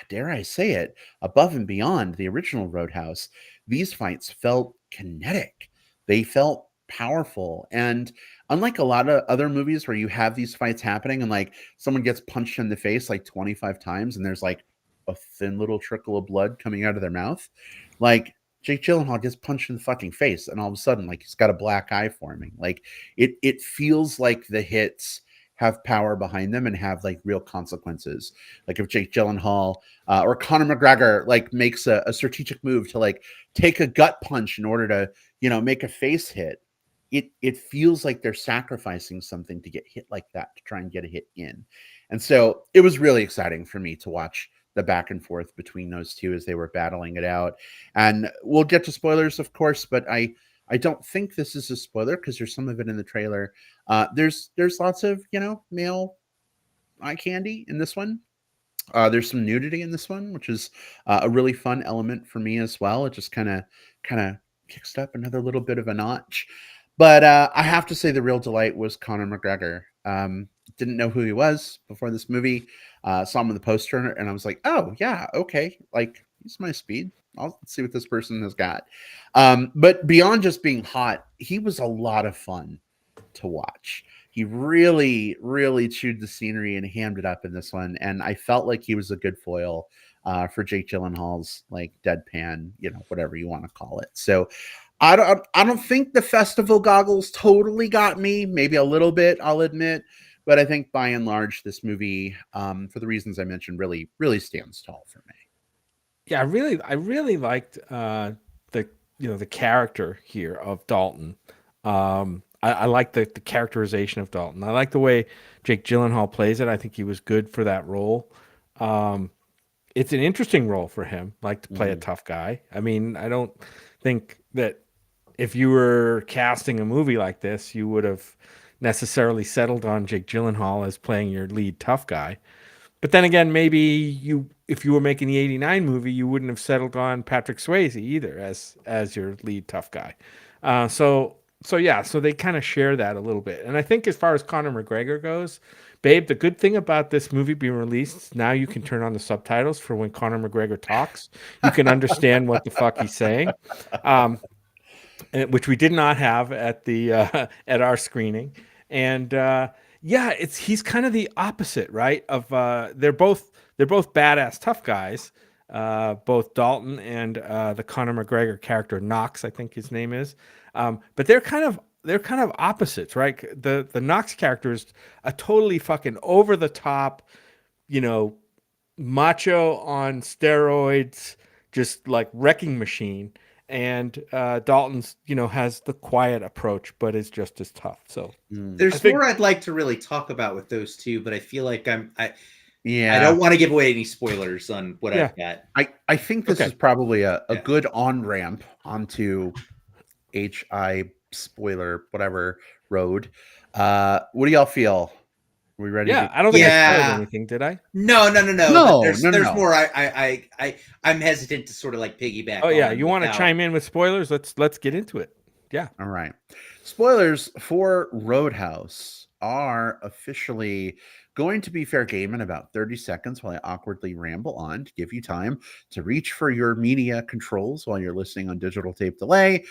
Speaker 2: dare I say it, above and beyond the original Roadhouse, these fights felt kinetic. They felt powerful. And unlike a lot of other movies where you have these fights happening and like someone gets punched in the face like 25 times and there's like a thin little trickle of blood coming out of their mouth, like Jake Gyllenhaal gets punched in the fucking face and all of a sudden like he's got a black eye forming. Like it feels like the hits have power behind them and have like real consequences. Like if Jake Gyllenhaal or Conor McGregor like makes a strategic move to like take a gut punch in order to, you know, make a face hit, it feels like they're sacrificing something to get hit like that to try and get a hit in. And so it was really exciting for me to watch the back and forth between those two as they were battling it out. And we'll get to spoilers, of course, but I don't think this is a spoiler because there's some of it in the trailer. There's lots of, you know, male eye candy in this one. There's some nudity in this one, which is a really fun element for me as well. It just kind of kicks up another little bit of a notch. But I have to say the real delight was Conor McGregor. Didn't know who he was before this movie. Saw him in the poster and I was like, oh yeah, okay. Like he's my speed. I'll see what this person has got. But beyond just being hot, he was a lot of fun to watch. He really, really chewed the scenery and hammed it up in this one. And I felt like he was a good foil for Jake Gyllenhaal's like deadpan, you know, whatever you want to call it. So I don't think the festival goggles totally got me. Maybe a little bit, I'll admit. But I think by and large, this movie, for the reasons I mentioned, really, really stands tall for me.
Speaker 3: Yeah, I really liked the character here of Dalton. I like the characterization of Dalton. I like the way Jake Gyllenhaal plays it. I think he was good for that role. It's an interesting role for him, like to play a tough guy. I mean, I don't think that if you were casting a movie like this, you would have necessarily settled on Jake Gyllenhaal as playing your lead tough guy. But then again, maybe if you were making the '89 movie, you wouldn't have settled on Patrick Swayze either as your lead tough guy. So they kind of share that a little bit. And I think as far as Conor McGregor goes, babe, the good thing about this movie being released, now you can turn on the subtitles for when Conor McGregor talks. You can understand what the fuck he's saying, which we did not have at the at our screening. And yeah, he's kind of the opposite, right? Of they're both badass tough guys, both Dalton and the Conor McGregor character Knox, I think his name is. But they're kind of opposites, right? The Knox character is a totally fucking over the top, you know, macho on steroids, just like wrecking machine. And Dalton's, you know, has the quiet approach, but is just as tough. So
Speaker 4: there's more I'd like to really talk about with those two, but I feel like I
Speaker 2: Yeah,
Speaker 4: don't want to give away any spoilers on what I've got.
Speaker 2: I think this is probably a good on ramp onto HI spoiler whatever road. What do y'all feel? Are we ready?
Speaker 3: I don't think I spoiled anything, did I?
Speaker 4: No.
Speaker 2: No,
Speaker 4: There's
Speaker 2: no.
Speaker 4: more. I'm hesitant to sort of like piggyback.
Speaker 3: Oh yeah, you want to chime in with spoilers? Let's get into it. Yeah.
Speaker 2: All right. Spoilers for Roadhouse are officially going to be fair game in about 30 seconds while I awkwardly ramble on to give you time to reach for your media controls while you're listening on digital tape delay,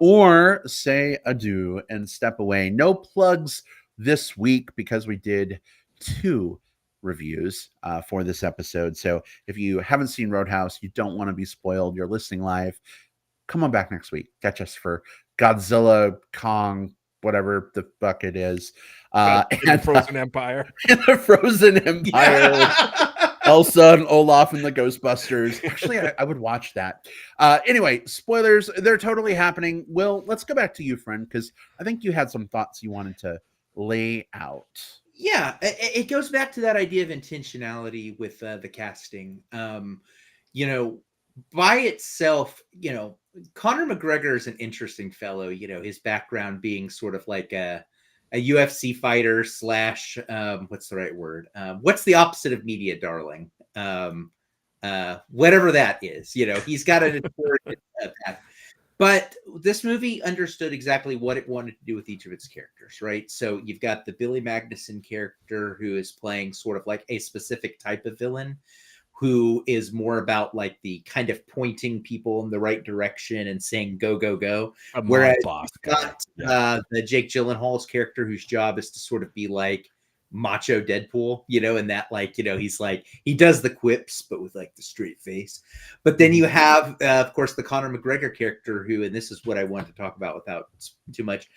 Speaker 2: or say adieu and step away. No plugs this week because we did 2 reviews for this episode. So if you haven't seen Roadhouse, you don't want to be spoiled, you're listening live, come on back next week. Catch us for Godzilla, Kong, whatever the fuck it is.
Speaker 3: And Frozen Empire.
Speaker 2: In the Frozen Empire.
Speaker 4: Yeah.
Speaker 2: Elsa and Olaf and the Ghostbusters. Actually, I would watch that. Anyway, spoilers, they're totally happening. Will, let's go back to you, friend, because I think you had some thoughts you wanted to lay out.
Speaker 4: Yeah, it goes back to that idea of intentionality with the casting. You know, by itself, you know, Conor McGregor is an interesting fellow. You know, his background being sort of like a UFC fighter slash what's the right word? What's the opposite of media darling? Whatever that is. You know, he's got an path. But this movie understood exactly what it wanted to do with each of its characters, right? So you've got the Billy Magnuson character who is playing sort of like a specific type of villain who is more about like the kind of pointing people in the right direction and saying go go go.
Speaker 3: A
Speaker 4: Whereas
Speaker 3: mob boss
Speaker 4: you've
Speaker 3: guy.
Speaker 4: got
Speaker 3: Yeah.
Speaker 4: the Jake Gyllenhaal's character, whose job is to sort of be like macho Deadpool, and that like he's like he does the quips but with like the straight face. But then you have of course the Conor McGregor character, who, and this is what I wanted to talk about without too much,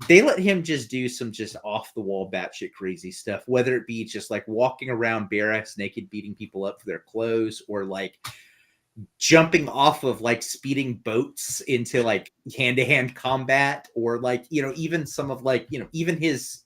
Speaker 4: they let him just do some just off the wall batshit crazy stuff, whether it be just like walking around bare ass naked beating people up for their clothes, or like jumping off of like speeding boats into like hand-to-hand combat, or like even some of like even his,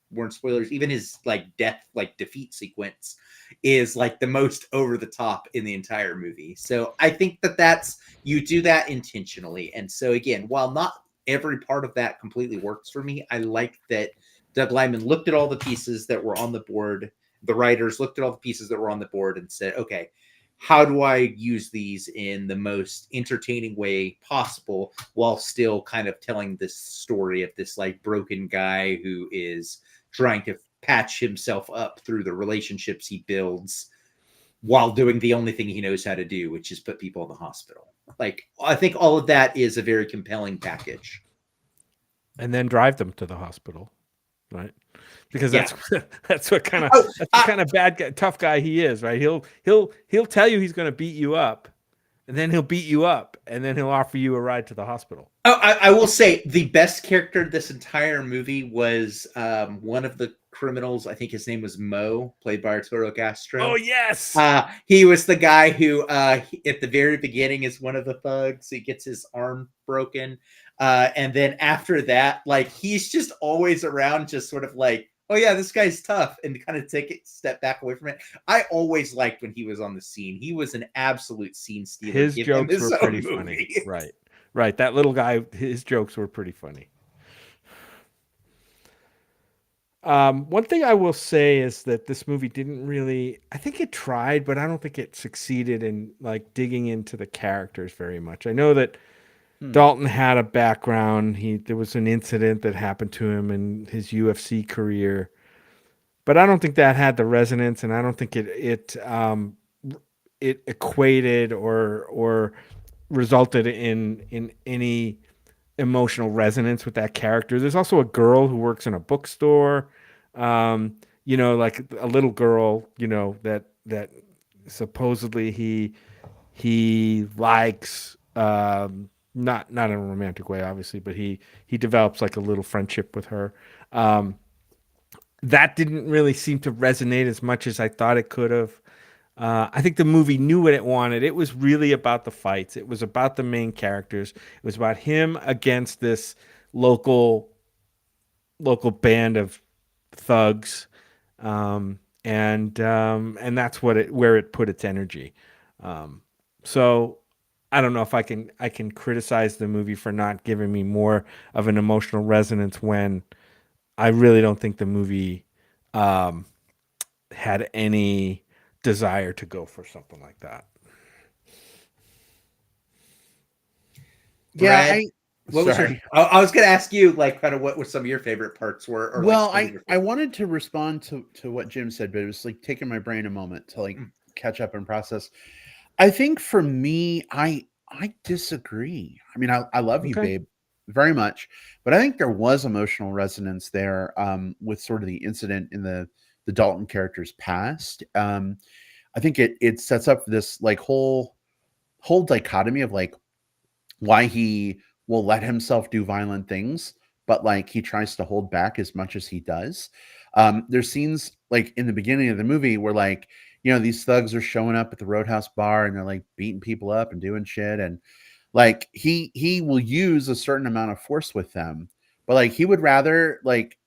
Speaker 4: weren't spoilers, even his like death like defeat sequence is like the most over the top in the entire movie. So I think that's, you do that intentionally. And so again, while not every part of that completely works for me, I like that Doug Liman looked at all the pieces that were on the board, the writers looked at all the pieces that were on the board and said, okay, how do I use these in the most entertaining way possible while still kind of telling this story of this like broken guy who is trying to patch himself up through the relationships he builds while doing the only thing he knows how to do, which is put people in the hospital. Like, I think all of that is a very compelling package.
Speaker 3: And then drive them to the hospital, right? Because
Speaker 4: Yeah.
Speaker 3: that's what kind of
Speaker 4: Oh,
Speaker 3: that's the kind of bad guy, tough guy he is, right? He'll tell you he's going to beat you up, and then he'll beat you up, and then he'll offer you a ride to the hospital.
Speaker 4: Oh, I will say the best character this entire movie was one of the criminals. I think his name was Mo, played by Arturo Castro.
Speaker 3: Oh yes,
Speaker 4: he was the guy who, at the very beginning, is one of the thugs. He gets his arm broken, and then after that, like he's just always around, just sort of like, oh yeah, this guy's tough, and kind of take a step back away from it. I always liked when he was on the scene. He was an absolute scene stealer.
Speaker 3: his
Speaker 4: Give him
Speaker 3: jokes
Speaker 4: his
Speaker 3: were
Speaker 4: own
Speaker 3: pretty
Speaker 4: movie.
Speaker 3: funny, right. That little guy, his jokes were pretty funny. One thing I will say is that this movie didn't really, I think it tried, but I don't think it succeeded in like digging into the characters very much. I know that Dalton had a background. There was an incident that happened to him in his UFC career, but I don't think that had the resonance, and I don't think it equated or resulted in any emotional resonance with that character. There's also a girl who works in a bookstore, like a little girl, that supposedly he likes, not in a romantic way, obviously, but he develops like a little friendship with her. That didn't really seem to resonate as much as I thought it could have. I think the movie knew what it wanted. It was really about the fights. It was about the main characters. It was about him against this local band of thugs, and that's where it put its energy. So I don't know if I can criticize the movie for not giving me more of an emotional resonance when I really don't think the movie had any desire to go for something like that.
Speaker 2: Yeah,
Speaker 4: Brad, what was your? I was going to ask you, like, kind of what were some of your favorite parts were. Or
Speaker 2: well,
Speaker 4: like
Speaker 2: I wanted to respond to what Jim said, but it was like taking my brain a moment to like catch up and process. I think for me, I disagree. I mean, I love you, babe, very much, but I think there was emotional resonance there with sort of the incident in the Dalton character's past. I think it sets up this like whole dichotomy of like why he will let himself do violent things, but like he tries to hold back as much as he does. There's scenes like in the beginning of the movie where like, these thugs are showing up at the Roadhouse bar and they're like beating people up and doing shit. And like, he will use a certain amount of force with them, but like, he would rather like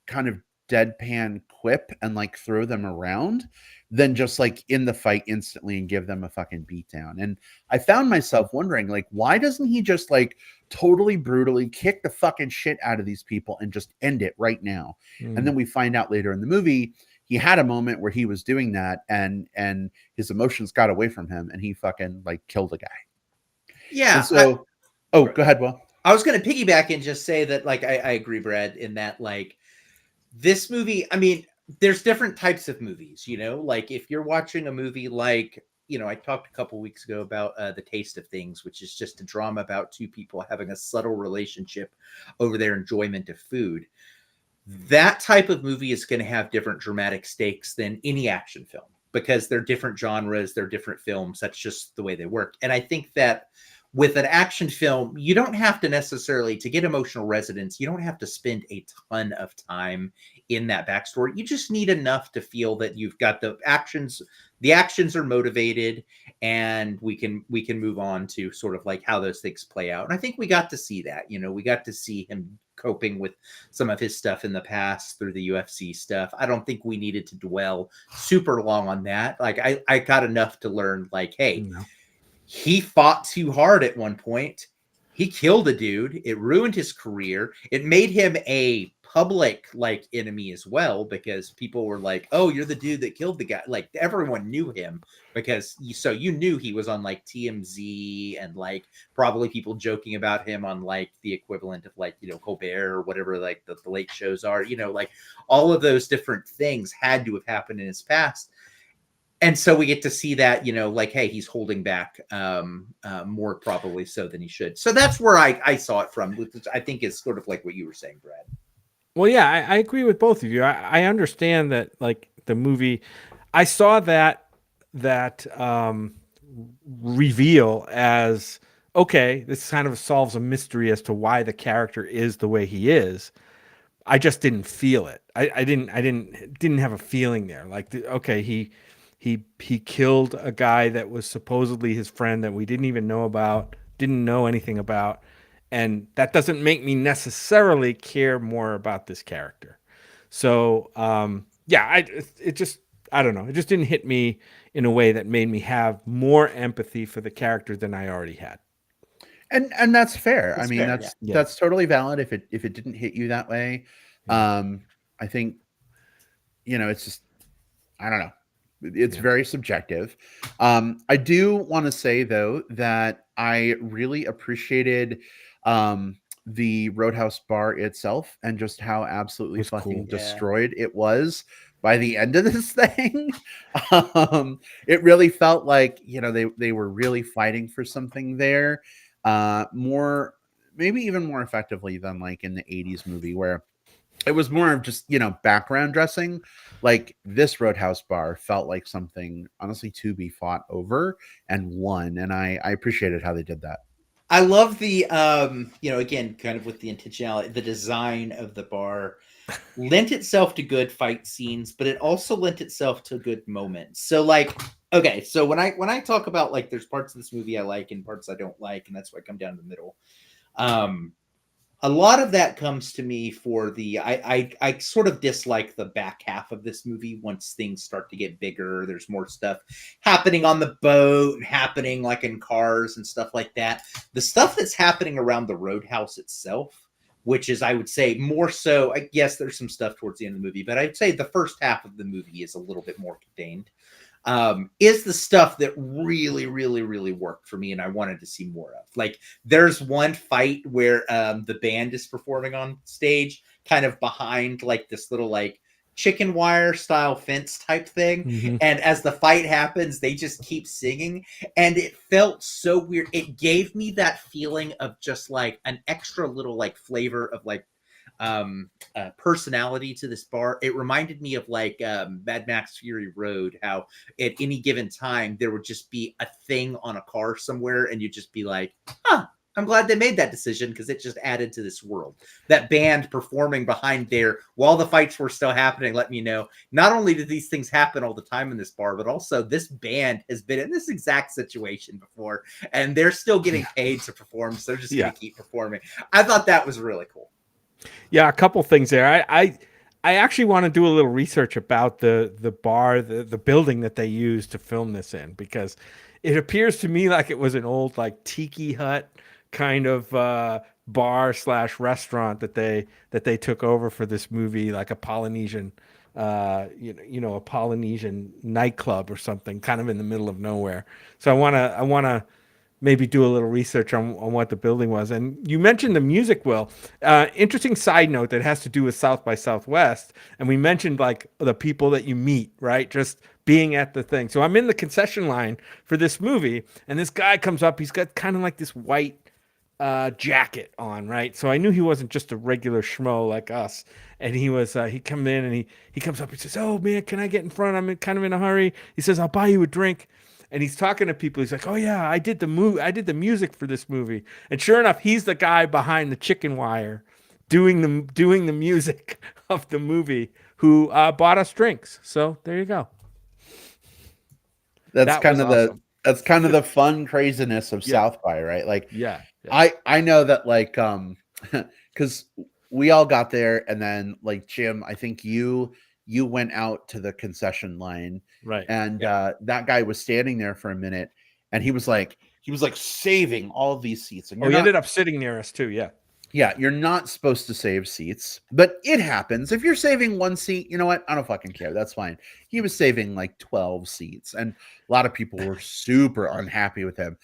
Speaker 2: kind of deadpan quip and like throw them around than just like in the fight instantly and give them a fucking beatdown. And I found myself wondering, like, why doesn't he just like totally brutally kick the fucking shit out of these people and just end it right now? And then we find out later in the movie he had a moment where he was doing that and his emotions got away from him and he fucking like killed a guy.
Speaker 4: Yeah.
Speaker 2: And so go ahead, Will.
Speaker 4: I was going to piggyback and just say that, like, I agree, Brad, in that, like, this movie, I mean, there's different types of movies, you know, like if you're watching a movie like, you know, I talked a couple weeks ago about The Taste of Things, which is just a drama about two people having a subtle relationship over their enjoyment of food. That type of movie is going to have different dramatic stakes than any action film because they're different genres, they're different films. That's just the way they work. And I think that with an action film, you don't have to necessarily, to get emotional resonance, you don't have to spend a ton of time in that backstory. You just need enough to feel that you've got the actions are motivated, and we can move on to sort of like how those things play out. And I think we got to see that. You know, we got to see him coping with some of his stuff in the past through the UFC stuff. I don't think we needed to dwell super long on that. Like I got enough to learn like, hey,
Speaker 3: No.
Speaker 4: he fought too hard at one point. He killed a dude. It ruined his career. It made him a public like enemy as well, because people were like, "Oh, you're the dude that killed the guy." Like everyone knew him because you knew he was on like TMZ, and like probably people joking about him on like the equivalent of like, you know, Colbert or whatever, like the late shows are, you know, like all of those different things had to have happened in his past. And so we get to see that, you know, like, hey, he's holding back more probably so than he should. So that's where I saw it from, which I think is sort of like what you were saying, Brad.
Speaker 3: Well, yeah, I agree with both of you. I understand that, like the movie, I saw that reveal as okay. This kind of solves a mystery as to why the character is the way he is. I just didn't feel it. I didn't have a feeling there. Like, okay, he killed a guy that was supposedly his friend that we didn't even know about, didn't know anything about, and that doesn't make me necessarily care more about this character. So, yeah, it just, I don't know, it just didn't hit me in a way that made me have more empathy for the character than I already had.
Speaker 2: And that's fair. I
Speaker 4: It's
Speaker 2: mean,
Speaker 4: fair, yeah.
Speaker 2: that's totally valid if it didn't hit you that way. I think, you know, it's just, I don't know. It's very subjective. I do want to say though that I really appreciated the Roadhouse bar itself and just how absolutely
Speaker 3: Was
Speaker 2: fucking
Speaker 3: cool.
Speaker 4: Yeah.
Speaker 2: destroyed it was by the end of this thing. It really felt like, you know, they were really fighting for something there, more, maybe even more effectively than like in the 80s movie where it was more of just, you know, background dressing. Like this Roadhouse bar felt like something honestly to be fought over and won, and I appreciated how they did that.
Speaker 4: I love the you know, again, kind of with the intentionality, the design of the bar lent itself to good fight scenes, but it also lent itself to good moments. So like, okay, so when I talk about like there's parts of this movie I like and parts I don't like, and that's why I come down the middle. A lot of that comes to me for the I sort of dislike the back half of this movie once things start to get bigger. There's more stuff happening on the boat, happening like in cars and stuff like that. The stuff that's happening around the roadhouse itself, which is, I would say, more so. I guess there's some stuff towards the end of the movie, but I'd say the first half of the movie is a little bit more contained. Is the stuff that really, really, really worked for me, and I wanted to see more of. Like, there's one fight where the band is performing on stage, kind of behind like this little like chicken wire style fence type thing.
Speaker 3: Mhm.
Speaker 4: And as the fight happens, they just keep singing, and it felt so weird. It gave me that feeling of just like an extra little like flavor of like personality to this bar. It reminded me of like Mad Max Fury Road, how at any given time there would just be a thing on a car somewhere, and you'd just be like, huh, I'm glad they made that decision because it just added to this world. That band performing behind there while the fights were still happening let me know not only did these things happen all the time in this bar, but also this band has been in this exact situation before, and they're still getting paid to perform, so they're just going to keep performing. I thought that was really cool.
Speaker 3: Yeah, a couple things there. I actually want to do a little research about the bar, the building that they used to film this in, because it appears to me like it was an old like tiki hut kind of bar slash restaurant that they took over for this movie, like a Polynesian a Polynesian nightclub or something, kind of in the middle of nowhere. So I wanna maybe do a little research on what the building was. And you mentioned the music, Will. Interesting side note that has to do with South by Southwest. And we mentioned like the people that you meet, right? Just being at the thing. So I'm in the concession line for this movie, and this guy comes up. He's got kind of like this white jacket on, right? So I knew he wasn't just a regular schmo like us. And he come in and he comes up. He says, "Oh man, can I get in front? Kind of in a hurry." He says, "I'll buy you a drink." And he's talking to people. He's like, "Oh yeah, I did the music for this movie." And sure enough, he's the guy behind the chicken wire, doing the music of the movie. Who bought us drinks? So there you go.
Speaker 2: That's
Speaker 3: That
Speaker 2: kind
Speaker 3: was
Speaker 2: of
Speaker 3: awesome.
Speaker 2: that's kind of the fun craziness of
Speaker 3: Yeah.
Speaker 2: South by, right? Like,
Speaker 3: Yeah.
Speaker 2: I know that, like, because we all got there, and then like Jim, I think you went out to the concession line,
Speaker 3: Right.
Speaker 2: and that guy was standing there for a minute, and he was like saving all of these seats, and
Speaker 3: Oh, he ended up sitting near us too. Yeah.
Speaker 2: yeah, you're not supposed to save seats, but it happens. If you're saving one seat, you know what? I don't fucking care. That's fine. He was saving like 12 seats, and a lot of people were super unhappy with him.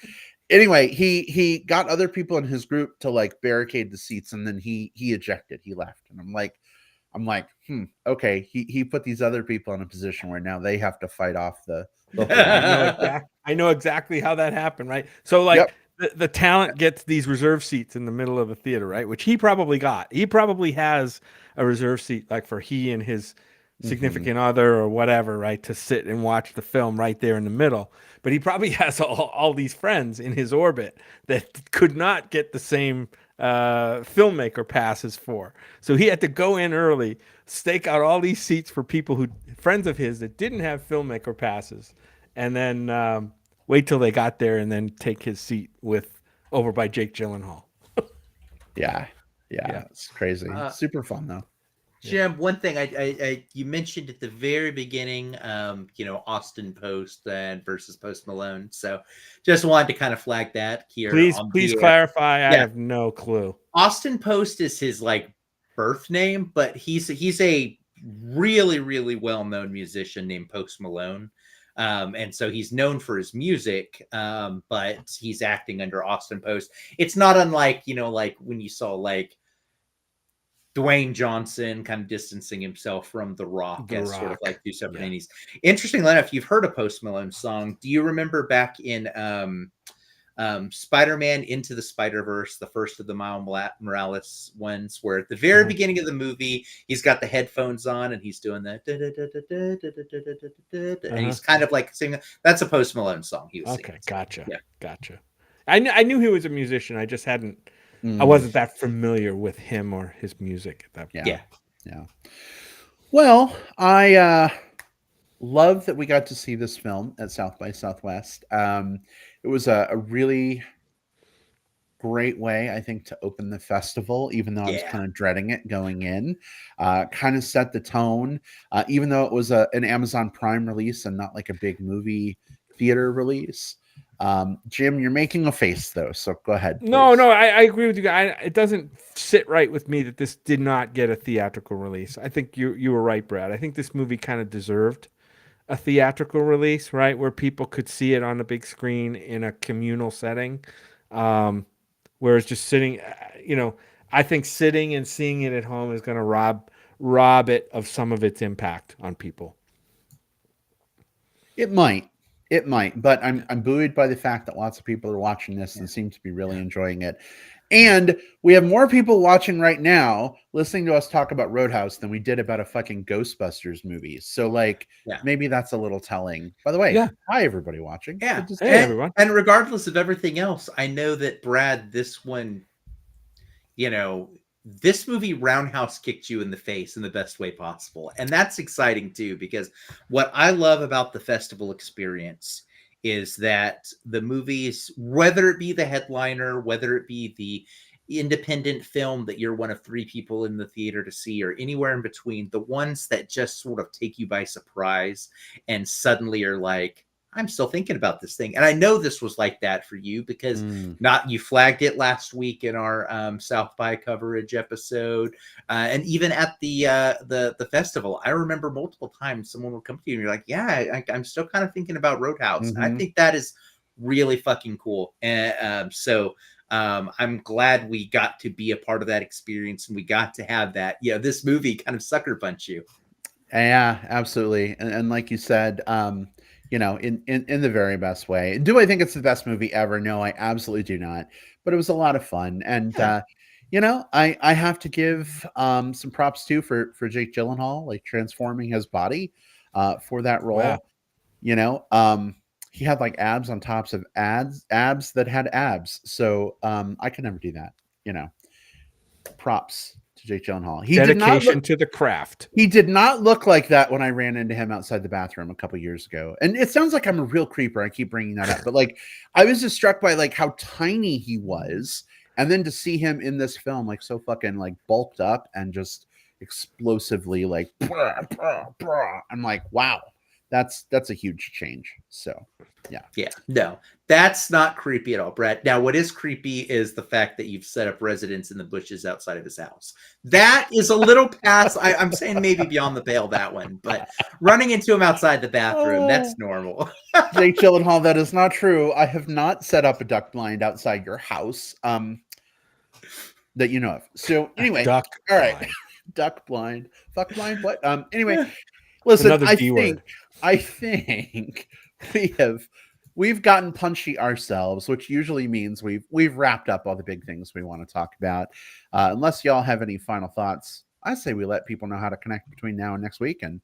Speaker 2: Anyway, he got other people in his group to like barricade the seats, and then he ejected. He left, and I'm like, okay. He put these other people in a position where now they have to fight off the whole
Speaker 3: I know exactly how that happened, right? So like
Speaker 2: Yep.
Speaker 3: the talent gets these reserve seats in the middle of a theater, right? Which he probably got. He probably has a reserve seat like for he and his significant other or whatever, right? To sit and watch the film right there in the middle. But he probably has all these friends in his orbit that could not get the same filmmaker passes for. So he had to go in early, stake out all these seats for people who friends of his that didn't have filmmaker passes, and then wait till they got there and then take his seat with over by Jake Gyllenhaal.
Speaker 2: Yeah.
Speaker 3: Yeah.
Speaker 2: It's crazy. Super fun though.
Speaker 4: Jim, one thing you mentioned at the very beginning, Austin Post and versus Post Malone. So just wanted to kind of flag that here.
Speaker 3: Please clarify. I have no clue.
Speaker 4: Austin Post is his like birth name, but he's a really, really well-known musician named Post Malone. And so he's known for his music, but he's acting under Austin Post. It's not unlike, like when you saw like Dwayne Johnson kind of distancing himself from The Rock as sort of like two separate entities. Interestingly enough, you've heard a Post Malone song. Do you remember back in Spider-Man Into the Spider-Verse, the first of the Miles Morales ones, where at the very beginning of the movie, he's got the headphones on and he's doing that, and he's kind of like singing. That's a Post Malone song he was singing.
Speaker 3: Gotcha. Yeah. Gotcha. I knew he was a musician. I just hadn't. I wasn't that familiar with him or his music at that point.
Speaker 2: Yeah. Well, I love that we got to see this film at South by Southwest. It was a really great way, I think, to open the festival, even though I was kind of dreading it going in. Kind of set the tone, even though it was an Amazon Prime release and not like a big movie theater release. Jim, you're making a face though, so go ahead. Please.
Speaker 3: No, I agree with you. It doesn't sit right with me that this did not get a theatrical release. I think you were right, Brad. I think this movie kind of deserved a theatrical release, right, where people could see it on the big screen in a communal setting. Whereas just sitting, I think sitting and seeing it at home is going to rob it of some of its impact on people.
Speaker 2: It might, but I'm buoyed by the fact that lots of people are watching this and seem to be really enjoying it. And we have more people watching right now listening to us talk about Roadhouse than we did about a fucking Ghostbusters movie. So maybe that's a little telling. By the way, hi everybody watching.
Speaker 4: Yeah.
Speaker 3: Hey everyone.
Speaker 4: And regardless of everything else, I know that Brad, this one, this movie roundhouse kicked you in the face in the best way possible. And that's exciting too, because what I love about the festival experience is that the movies, whether it be the headliner, whether it be the independent film that you're one of 3 people in the theater to see, or anywhere in between, the ones that just sort of take you by surprise and suddenly are like, I'm still thinking about this thing. And I know this was like that for you because you flagged it last week in our South by coverage episode. And even at the festival, I remember multiple times someone would come to you and you're like, I'm still kind of thinking about Roadhouse. And I think that is really fucking cool. And I'm glad we got to be a part of that experience, and we got to have that. This movie kind of sucker punch you.
Speaker 2: Yeah, absolutely. And like you said, in the very best way. Do I think it's the best movie ever? No, I absolutely do not. But it was a lot of fun. And I have to give some props too for Jake Gyllenhaal, like transforming his body for that role.
Speaker 3: Wow.
Speaker 2: He had like abs on tops of abs that had abs. So I could never do that. Props to Jake Gyllenhaal. He
Speaker 3: Dedication to the craft.
Speaker 2: He did not look like that when I ran into him outside the bathroom a couple years ago. And it sounds like I'm a real creeper. I keep bringing that up, but like I was just struck by like how tiny he was, and then to see him in this film like so fucking like bulked up and just explosively like I'm like, wow, that's a huge change. So
Speaker 4: Yeah, no, that's not creepy at all, Brett. Now, what is creepy is the fact that you've set up residence in the bushes outside of his house. That is a little past. I'm saying maybe beyond the pale, that one, but running into him outside the bathroom, that's normal.
Speaker 2: Jake Gyllenhaal, that is not true. I have not set up a duck blind outside your house that you know of. So anyway,
Speaker 3: Duck
Speaker 2: all right.
Speaker 3: blind.
Speaker 2: Duck blind, fuck blind, what? Anyway, listen, I think we've gotten punchy ourselves, which usually means we've wrapped up all the big things we want to talk about. Unless y'all have any final thoughts, I say we let people know how to connect between now and next week and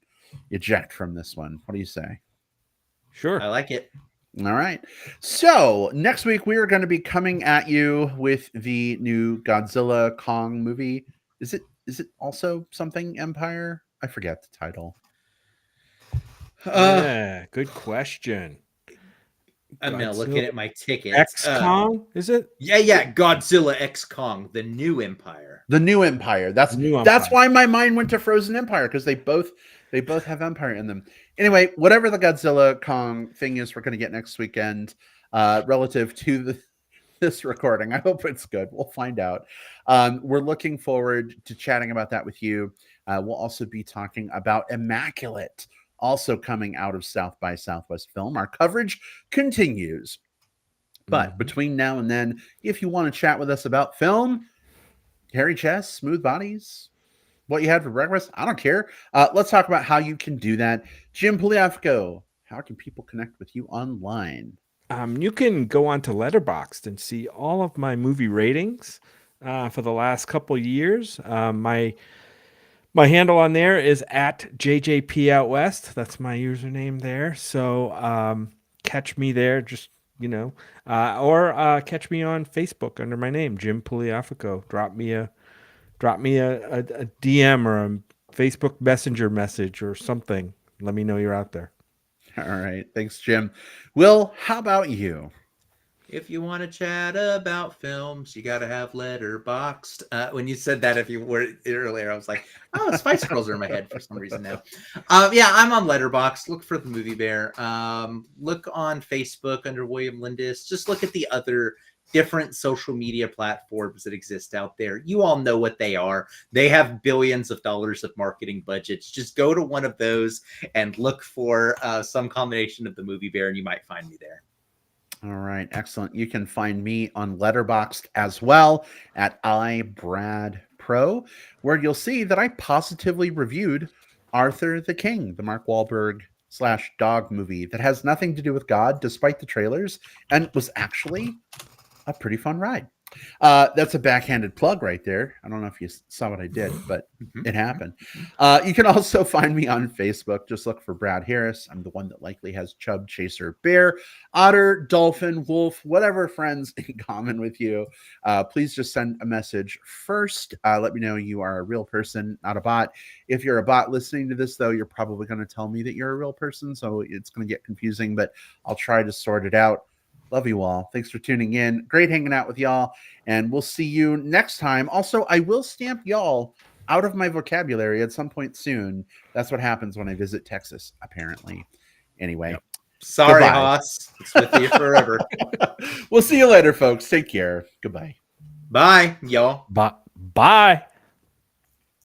Speaker 2: eject from this one. What do you say?
Speaker 3: Sure.
Speaker 4: I like it.
Speaker 2: All right. So next week we are going to be coming at you with the new Godzilla Kong movie. Is it also something Empire? I forget the title.
Speaker 3: Yeah, good question.
Speaker 4: I'm now looking at my tickets.
Speaker 3: X-Kong, is it?
Speaker 4: Yeah, Godzilla X Kong, the new Empire.
Speaker 2: The new Empire. That's why my mind went to Frozen Empire, because they both have Empire in them. Anyway, whatever the Godzilla Kong thing is, we're going to get next weekend, relative to this recording. I hope it's good. We'll find out. We're looking forward to chatting about that with you. We'll also be talking about Immaculate, also coming out of South by Southwest Film. Our coverage continues. But between now and then, if you want to chat with us about film, hairy chests, smooth bodies, what you had for breakfast, I don't care. Let's talk about how you can do that. Jim Pugliafico, how can people connect with you online?
Speaker 3: You can go on to Letterboxd and see all of my movie ratings for the last couple years. My handle on there is at JJP Out West. That's my username there. So catch me there, just or catch me on Facebook under my name, Jim Pugliafico. Drop me a DM or a Facebook Messenger message or something. Let me know you're out there.
Speaker 2: All right. Thanks, Jim. Will, how about you?
Speaker 4: If you want to chat about films, you got to have Letterboxd. When you said that, if you were earlier, I was like, oh, Spice Girls are in my head for some reason now. I'm on Letterboxd. Look for the Movie Bear. Look on Facebook under William Lindis. Just look at the other different social media platforms that exist out there. You all know what they are. They have billions of dollars of marketing budgets. Just go to one of those and look for some combination of the Movie Bear, and you might find me there.
Speaker 2: All right, excellent. You can find me on Letterboxd as well at iBradPro, where you'll see that I positively reviewed Arthur the King, the Mark Wahlberg / dog movie that has nothing to do with God, despite the trailers, and was actually a pretty fun ride. That's a backhanded plug right there. I don't know if you saw what I did, but it happened. You can also find me on Facebook. Just look for Brad Harris. I'm the one that likely has Chub, Chaser, Bear, Otter, Dolphin, Wolf, whatever friends in common with you. Please just send a message first. Let me know you are a real person, not a bot. If you're a bot listening to this, though, you're probably going to tell me that you're a real person, so it's going to get confusing, but I'll try to sort it out. Love you all. Thanks for tuning in. Great hanging out with y'all. And we'll see you next time. Also, I will stamp y'all out of my vocabulary at some point soon. That's what happens when I visit Texas, apparently. Anyway.
Speaker 4: Yep. Sorry,
Speaker 2: goodbye.
Speaker 4: Haas. It's with you forever.
Speaker 2: We'll see you later, folks. Take care. Goodbye.
Speaker 4: Bye, y'all.
Speaker 3: Bye.